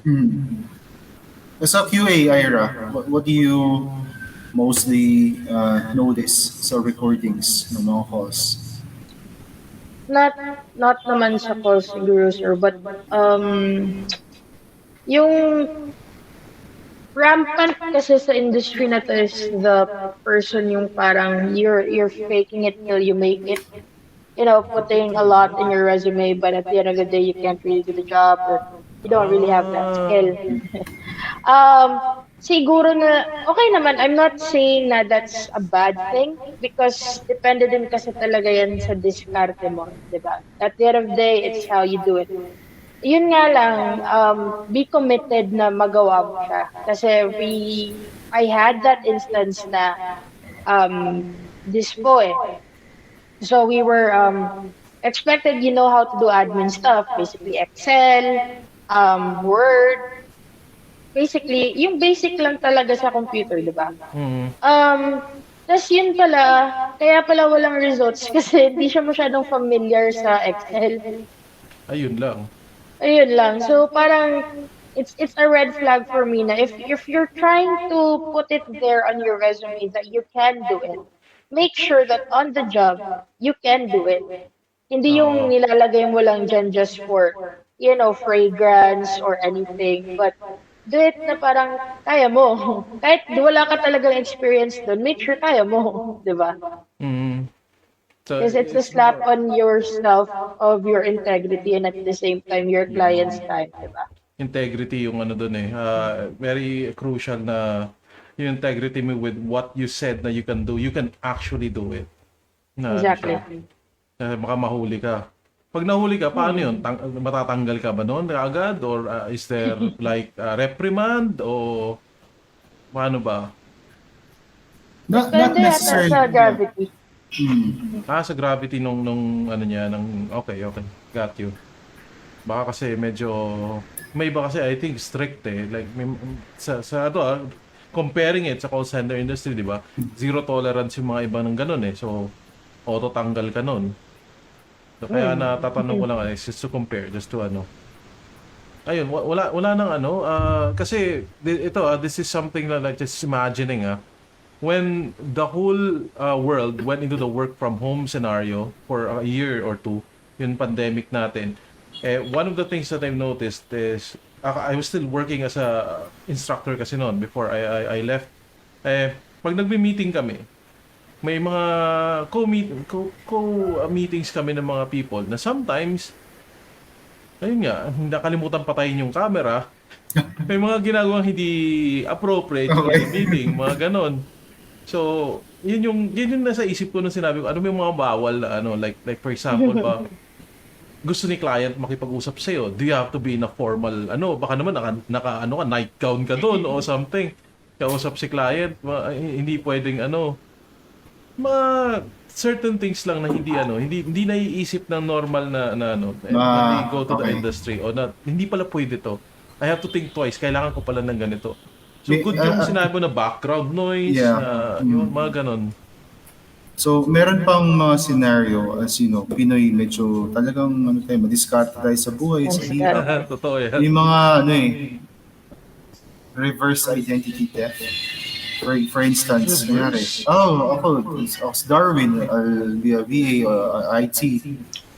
Sa QA, Ira, what do you mostly notice sa recordings ng mga calls? Not naman sa call siguro, sir, but yung rampant kasi sa industry na to is the person yung parang you're faking it till you make it. You know, putting a lot in your resume, but at the end of the day, you can't really do the job or you don't really have that skill. Siguro na, okay naman, I'm not saying na that's a bad thing because depende din kasi talaga yan sa diskarte mo, di ba? At the end of the day, it's how you do it. Yun nga lang, be committed na magawa mo siya. Kasi I had that instance na dispo eh. So we were expected, you know how to do admin stuff, basically Excel, Word, basically, yung basic lang talaga sa computer, di ba? Tas yun pala, kaya pala walang results kasi hindi siya masyadong familiar sa Excel. Ayun lang. Ayun lang. So parang it's a red flag for me na if you're trying to put it there on your resume that you can do it, make sure that on the job you can do it. Hindi yung nilalagay mo lang dyan just for, you know, fragrance or anything, but do it na parang kaya mo. Kahit wala ka talagang experience doon, make sure kaya mo, di ba? So, Because it's a slap on yourself of your integrity and at the same time your client's time, di ba? integrity yung ano doon eh. Very crucial na yung integrity mo with what you said na you can do. You can actually do it. Na, Exactly. Baka mahuli ka. Pag nahuli ka, paano yun? Matatanggal ka ba noon agad? Or is there like reprimand? O paano ba? Not Depende yata necessarily. sa gravity. Sa gravity nung ano niya, okay, okay. Got you. Baka kasi medyo, may iba kasi I think strict eh. Like, sa comparing it sa call center industry, di ba? Zero tolerance yung mga iba ng ganun eh. So, auto tanggal ka nun. So, kaya natatanong ko lang just to compare, just to ano. Ayun, wala nang ano, kasi this is something na like just imagining when the whole world went into the work from home scenario for a year or two, yung pandemic natin, one of the things that I've noticed is, I was still working as a instructor kasi noon before I left. Pag nagme-meeting kami, may mga meetings kami ng mga people na sometimes, ayun nga, nakalimutan patayin yung camera. May mga ginagawang hindi appropriate during the meeting, mga ganon. So, yun yung nasa isip ko nung sinabi ko, ano may mga bawal na ano, like for example ba, gusto ni client makipag-usap sa iyo, do you have to be in a formal, baka naman naka night gown ka doon o something. Kausap si client, hindi pwedeng mga certain things lang na hindi naiisip ng normal na when they go to the industry o na hindi pala pwede to. I have to think twice, kailangan ko pala ng ganito. So good yung sinabi mo na background noise, yung mga ganon. So, meron pang mga scenario as Pinoy medyo talagang madiskarte tayo sa buhay, sa hirap. Totoo yan. Yung mga reverse identity theft. For instance, kunyari, ako si Darwin, I'll be a VA or IT.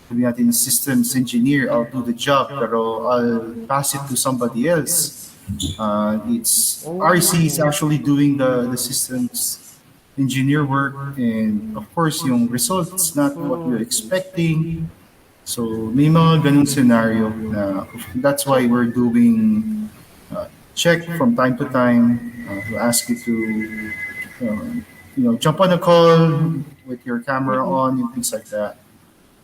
Sabi natin systems engineer, I'll do the job, pero I'll pass it to somebody else. It's RC is actually doing the systems engineer work, and of course yung results not what we're expecting. So may mga ganung scenario na that's why we're doing check from time to time to ask you to jump on a call with your camera on and things like that.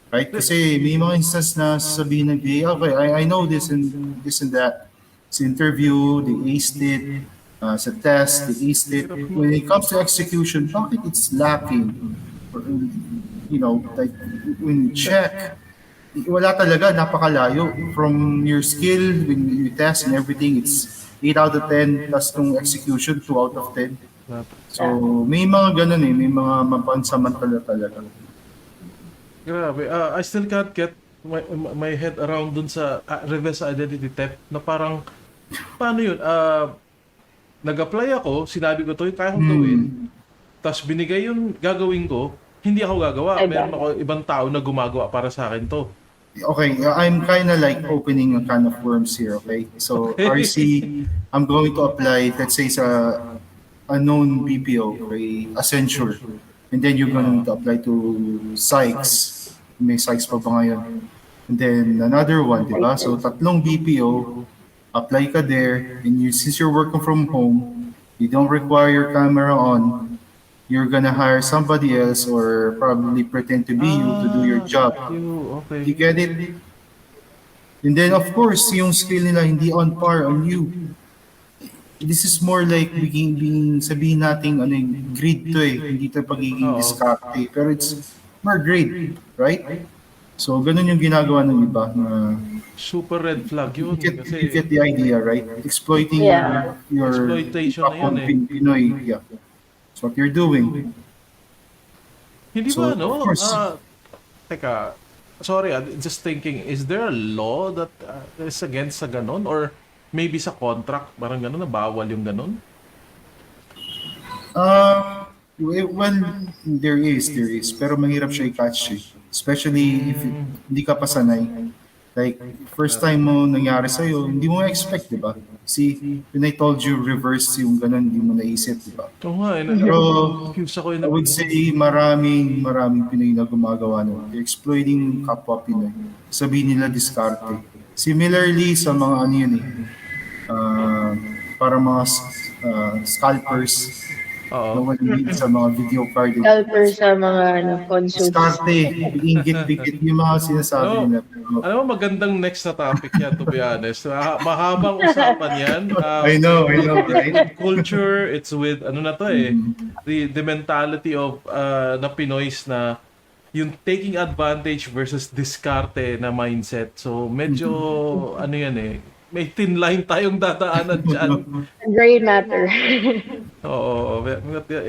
Right? Kasi may mga instance na sasabihin ng VA, okay, I know this and that. Sa interview, they aced it. Sa test, they aced it. When it comes to execution, bakit it's lacking? Or, like when you check, wala talaga, napakalayo. From your skill, when you test and everything, it's 8 out of 10, plus kung execution, 2 out of 10. So, may mga ganun may mga mapansamantala talaga. Grabe. I still can't get my head around dun sa reverse identity theft na parang, paano yun? Nag-apply ako, sinabi ko to yung kaya kong gawin, tapos binigay yung gagawin ko, hindi ako gagawa. Meron ako ibang tao na gumagawa para sa akin to. Okay, I'm kind of like opening a can of worms here, okay? So, RC, I'm going to apply, let's say, sa a known BPO, okay, Accenture. And then you're going to apply to Sykes. May Sykes pa ba ngayon? And then another one, di ba? So, tatlong BPO, apply ka there, and since you're working from home, you don't require your camera on, you're gonna hire somebody else or probably pretend to be you to do your job. Okay. You get it? And then, of course, yung skill nila hindi on par on you. This is more like being sabihin natin yung greed to hindi to pagiging diskarte. Pero it's more greed, right? So, ganun yung ginagawa ng iba. Super red flag yun. You get the idea, right? Exploiting your exploitation na yun Pinoy. Yeah. That's what you're doing. Hindi ba, teka, sorry, just thinking, is there a law that is against sa ganon? Or maybe sa contract, parang ganon, na bawal yung ganon? Well, there is. Pero mahirap siya i-catch especially if hindi ka pa sanay. Like, first time mo nangyari sa'yo, hindi mo expect, di ba? See, when I told you reverse yung ganun, hindi mo naisip, di ba? Oo nga, Pero, confused ako I would say maraming Pinoy na gumagawa nun. They're exploiting kapwa Pinoy. Sabihin nila diskarte. Similarly sa mga ano yun para mga scalpers. No Oo. one needs sa mga video card. Helper sa mga consoles. Diskarte, iinggit-bigit yung mga sinasabi Ano, nila. Pero, ano magandang next na topic yan, to be honest. Mahabang usapan yan. I know, It's right? with culture, it's with, ano na to eh, the mentality of na Pinoys na yung taking advantage versus diskarte na mindset. So, medyo, ano yan eh, may thin line tayong dadaanan dyan. Gray matter. Oo,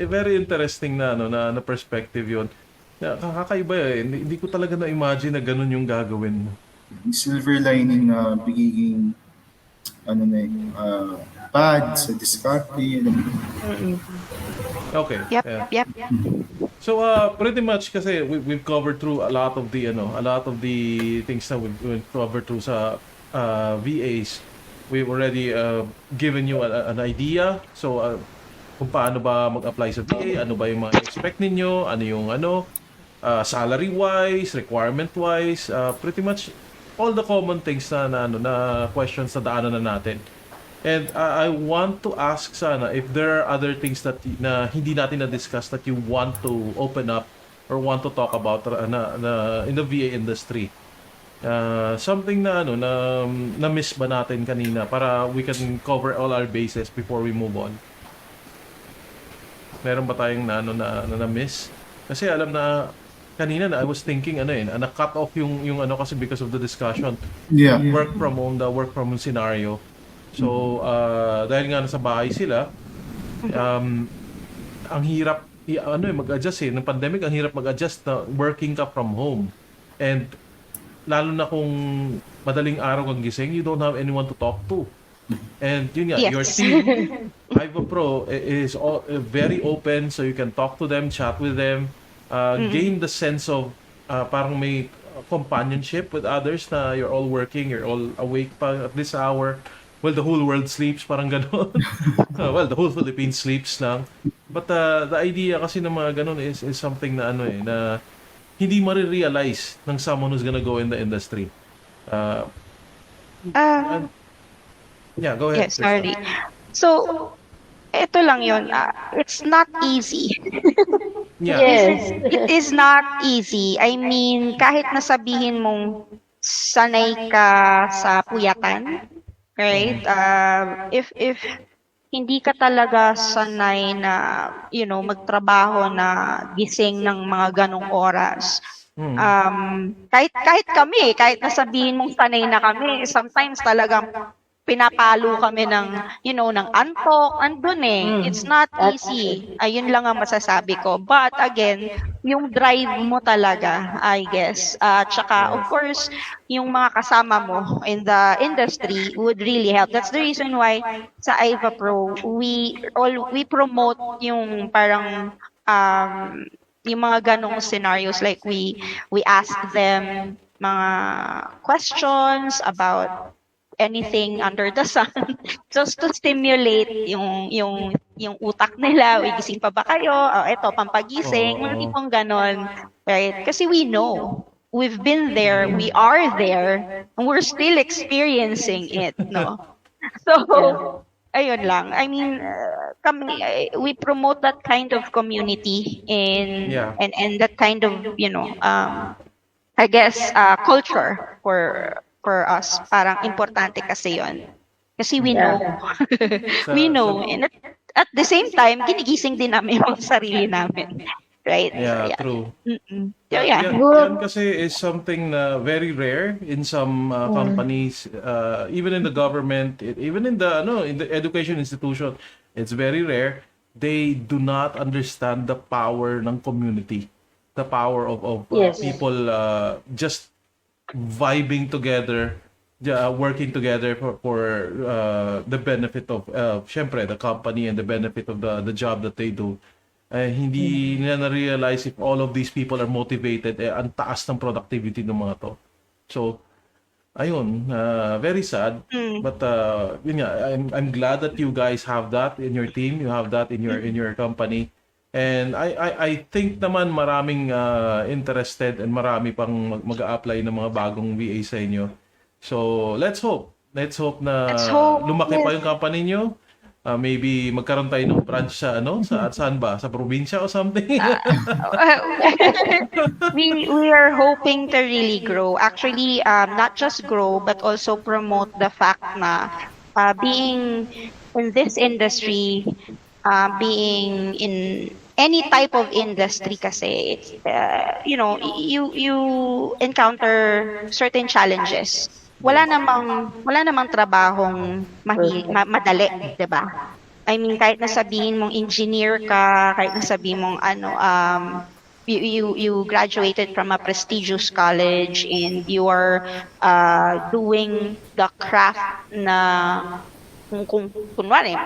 very interesting na ano na perspective 'yon. Kakaiba eh. Hindi ko talaga na-imagine na ganun yung gagawin mo. Silver lining na bigiging ano na bad sa diskarte. Okay. Yep, Yeah. yep. So pretty much kasi we've covered through a lot of the things that we've covered through sa VAs. We've already given you an idea. So kung paano ba mag-apply sa VA, ano ba yung mga expect ninyo, ano yung salary-wise, requirement-wise, pretty much all the common things na questions na daanan na natin. And I want to ask sana if there are other things na hindi natin na-discuss that you want to open up or want to talk about na in the VA industry. Something na miss ba natin kanina para we can cover all our bases before we move on. Meron ba tayong na miss? Kasi alam na kanina na I was thinking na-cut off yung kasi because of the discussion. Yeah. Work from home scenario. So, dahil nga nasa bahay sila, ang hirap mag-adjust ng pandemic, ang hirap mag-adjust na working ka from home. And lalo na kung madaling araw kang gising, you don't have anyone to talk to. And yun nga, Yes. your team, Iva Pro is very open, so you can talk to them, chat with them, gain the sense of parang may companionship with others na you're all working, you're all awake pa at this hour. Well, the whole world sleeps, parang gano'n. Well, the whole Philippines sleeps lang. But the idea kasi ng mga gano'n is something na na hindi marirealize ng someone who's gonna go in the industry. Yeah, go ahead. Yes, sorry. So, ito lang yun. It's not easy. Yeah. Yes. It is not easy. I mean, kahit nasabihin mong sanay ka sa puyatan, right? If hindi ka talaga sanay na, magtrabaho na gising ng mga ganong oras, kahit kami, kahit nasabihin mong sanay na kami, sometimes talagang pinapalo kami ng antok, andun eh. It's not easy. Ayun lang ang masasabi ko. But again, yung drive mo talaga, I guess. Tsaka, of course, yung mga kasama mo in the industry would really help. That's the reason why sa Iva Pro, we promote yung parang yung mga ganong scenarios, like we ask them mga questions about anything under the sun just to stimulate yung utak nila. Uy, gising pa ba kayo? Eto, pampagising. Mga tipong ganon. Right? Kasi we know. We've been there. We are there. And we're still experiencing it. No? So, ayun lang. I mean, we promote that kind of community Yeah. and that kind of, I guess, culture for us. Parang importante kasi yon. Kasi we know. We know. And at the same time, ginigising din namin yung sarili namin. Right? Yeah, true. So, yeah. Yan kasi is something na very rare in some companies, even in the government, even in the education institution, it's very rare. They do not understand the power ng community, the power of Yes. people just vibing together, working together for the benefit of syempre the company and the benefit of the job that they do. Hindi nila na-realize if all of these people are motivated, ang taas ng productivity ng mga to. So, ayun, very sad. But yun nga, I'm glad that you guys have that in your team, you have that in your company. And I think naman maraming interested and marami pang mag-a-apply ng mga bagong VA sa inyo. So, let's hope na Let's hope, lumaki pa yes. yung company nyo. maybe magkaroon tayo ng branch sa sa saan ba? Sa probinsya o something? We are hoping to really grow. Actually, not just grow, but also promote the fact na being in this industry, being in any type of industry kasi, it's, you encounter certain challenges. Wala namang trabahong madali, 'di ba? I mean, kahit na sabihin mong engineer ka, kahit na sabihin mong you graduated from a prestigious college and you are doing the craft na kung kunwari,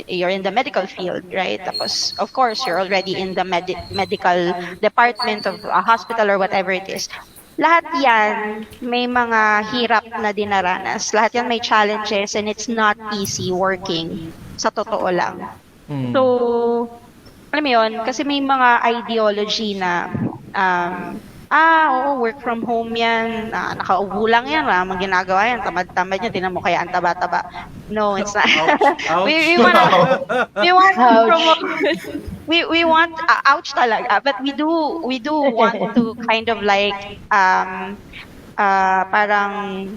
you're in the medical field, right? Tapos, of course, you're already in the medical department of a hospital or whatever it is. Lahat yan, may mga hirap na dinaranas. Lahat yan may challenges and it's not easy working. Sa totoo lang. So, alam mo yun, kasi may mga ideology na, oo, work from home yan, nakaubo lang yan, mga ginagawa yan, tamad-tamad yan, tinan mo kaya ang taba-taba. No, it's not. Ouch. we want to promote, we want, ouch talaga, but we do want to kind of like, parang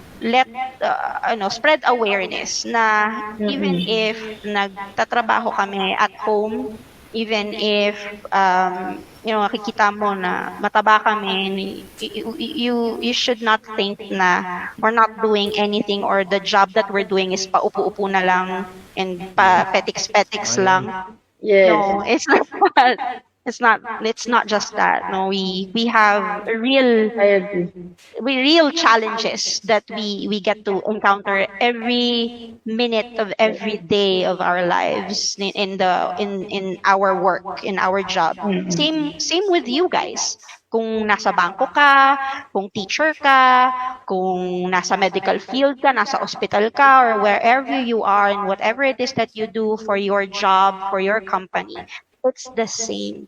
spread awareness na even if nagtatrabaho kami at home, even if nakikita mo na mataba kami, you should not think na we're not doing anything or the job that we're doing is paupo-upo na lang and petiks-petiks lang. Yes. No, it's not just that. No, we have I agree. real challenges that we get to encounter every minute of every day of our lives in our work, in our job. Same with you guys. Kung nasa bangko ka, kung teacher ka, kung nasa medical field ka, nasa hospital ka, or wherever you are and whatever it is that you do for your job, for your company, it's the same.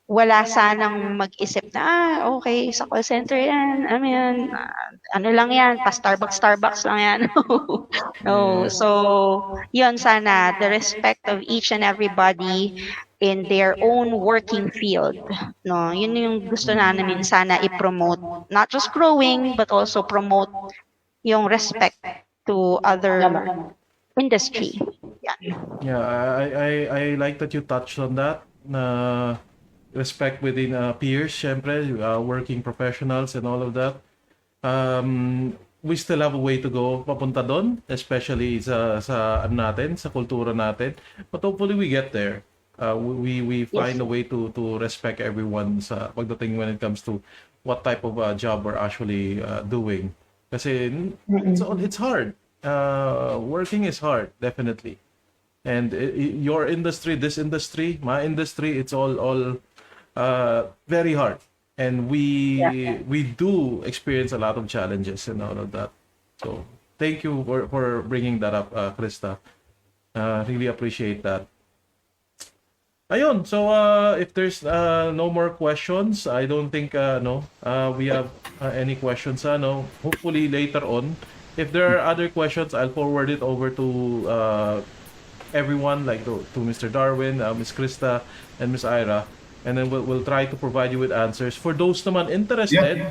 Wala sanang mag-isip na, okay, sa call center yan, ano lang yan, pa-Starbucks lang yan. No. So, yun sana, the respect of each and everybody in their own working field. No, yun yung gusto namin sana i-promote. Not just growing, but also promote yung respect to other industry. Yan. Yeah, I like that you touched on that. Na respect within peers, syempre, working professionals and all of that. We still have a way to go papunta doon, especially sa natin, sa kultura natin. But hopefully we get there. We find a way to respect everyone sa pagdating when it comes to what type of job we're actually doing. Kasi it's hard. Working is hard, definitely. And your industry, this industry, my industry, it's all very hard, and we do experience a lot of challenges and all of that. So thank you for bringing that up, Krista. Really appreciate that. Ayun, so if there's no more questions, I don't think we have any questions. Hopefully later on, if there are other questions, I'll forward it over to everyone, like to Mr. Darwin, Miss Krista, and Miss Ira. And then we'll try to provide you with answers. For those naman interested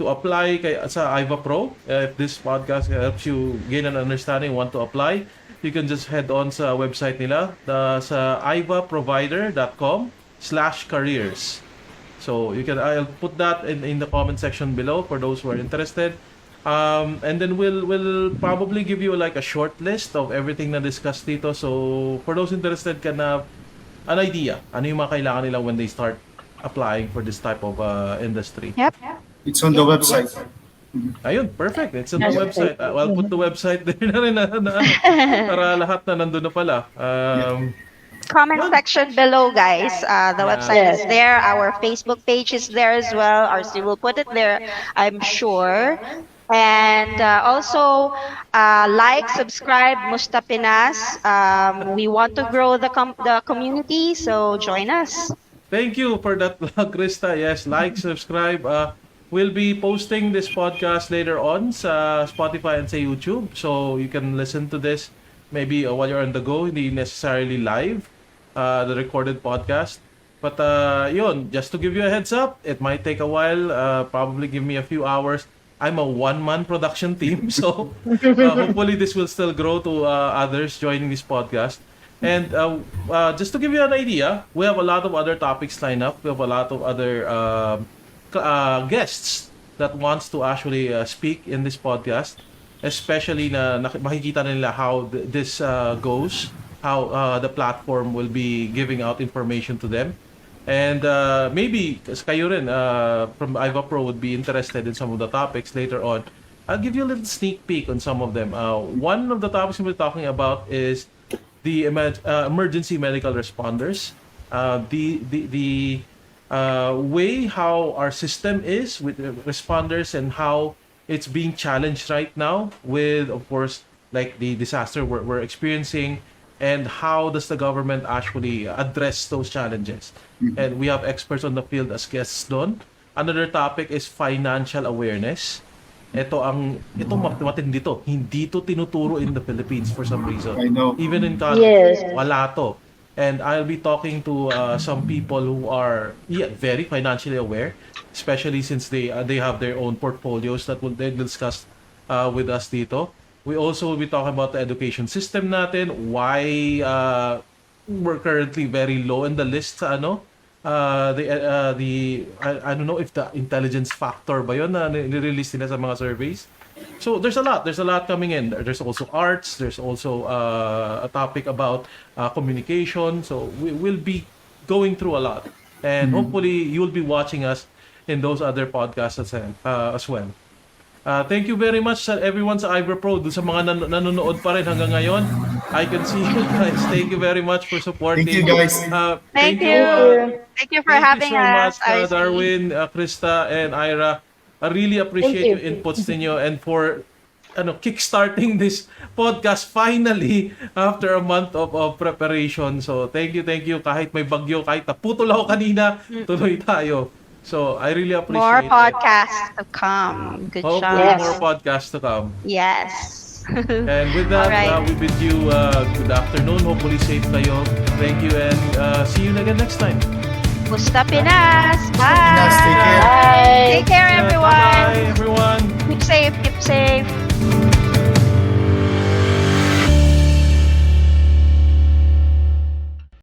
to apply sa IVA Pro, if this podcast helps you gain an understanding, want to apply, you can just head on sa website nila, sa ivaprovider.com/careers. So I'll put that in the comment section below for those who are interested. And then we'll probably give you like a short list of everything na discussed dito. So for those interested ka na an idea, ano yung mga kailangan nila when they start applying for this type of industry. Yep. It's on the website. Ayun, perfect. It's on the website. I'll put the website there na rin para lahat na nandun na pala. Comment section below, guys. The website is there. Our Facebook page is there as well. RC will put it there, I'm sure. And also, like, subscribe, Musta Pinas. We want to grow the community, so join us. Thank you for that, Krista. Yes, like, subscribe. We'll be posting this podcast later on sa Spotify and sa YouTube. So you can listen to this maybe while you're on the go, hindi necessarily live, the recorded podcast. But yun, just to give you a heads up, it might take a while, probably give me a few hours. I'm a one-man production team, so hopefully this will still grow to others joining this podcast. And just to give you an idea, we have a lot of other topics lined up. We have a lot of other guests that wants to actually speak in this podcast, especially na makikita nila how this goes, how the platform will be giving out information to them. And maybe kayo rin from Iva Pro would be interested in some of the topics later on. I'll give you a little sneak peek on some of them. One of the topics we're talking about is the emergency medical responders. The way how our system is with responders and how it's being challenged right now with, of course, like the disaster we're experiencing, and how does the government actually address those challenges. And we have experts on the field as guests doon. Another topic is financial awareness. Ito matindi to. Hindi to tinuturo in the Philippines for some reason. I know. Even in college, Yes. wala to. And I'll be talking to some people who are very financially aware, especially since they have their own portfolios that they discuss with us dito. We also will be talking about the education system natin, why we're currently very low in the list sa I don't know if the intelligence factor ba yun na nirelease nila sa mga surveys. So there's a lot coming in. There's also arts, there's also a topic about communication. So we will be going through a lot, and hopefully you'll be watching us in those other podcasts as well. Thank you very much sa everyone sa Ivor Pro, sa mga nanonood pa rin hanggang ngayon. I can see you guys. Thank you very much for supporting. Thank you, guys. Thank you. Thank you for having so us, much, RC. Darwin, Krista, and Ira. I really appreciate Thank your you. inputs ninyo and for kickstarting this podcast finally after a month of preparation. So thank you. Kahit may bagyo, kahit naputol ako kanina, tuloy tayo. So I really appreciate More it. podcasts to come. Good Hopefully job. more podcasts to come. Yes. And with that, Alright. we bid you good afternoon. Hopefully safe kayo. Thank you and see you again next time. Musta Pinas. Bye. Pinas, take care. Bye. Take care, everyone. Bye, everyone. Keep safe. Keep safe.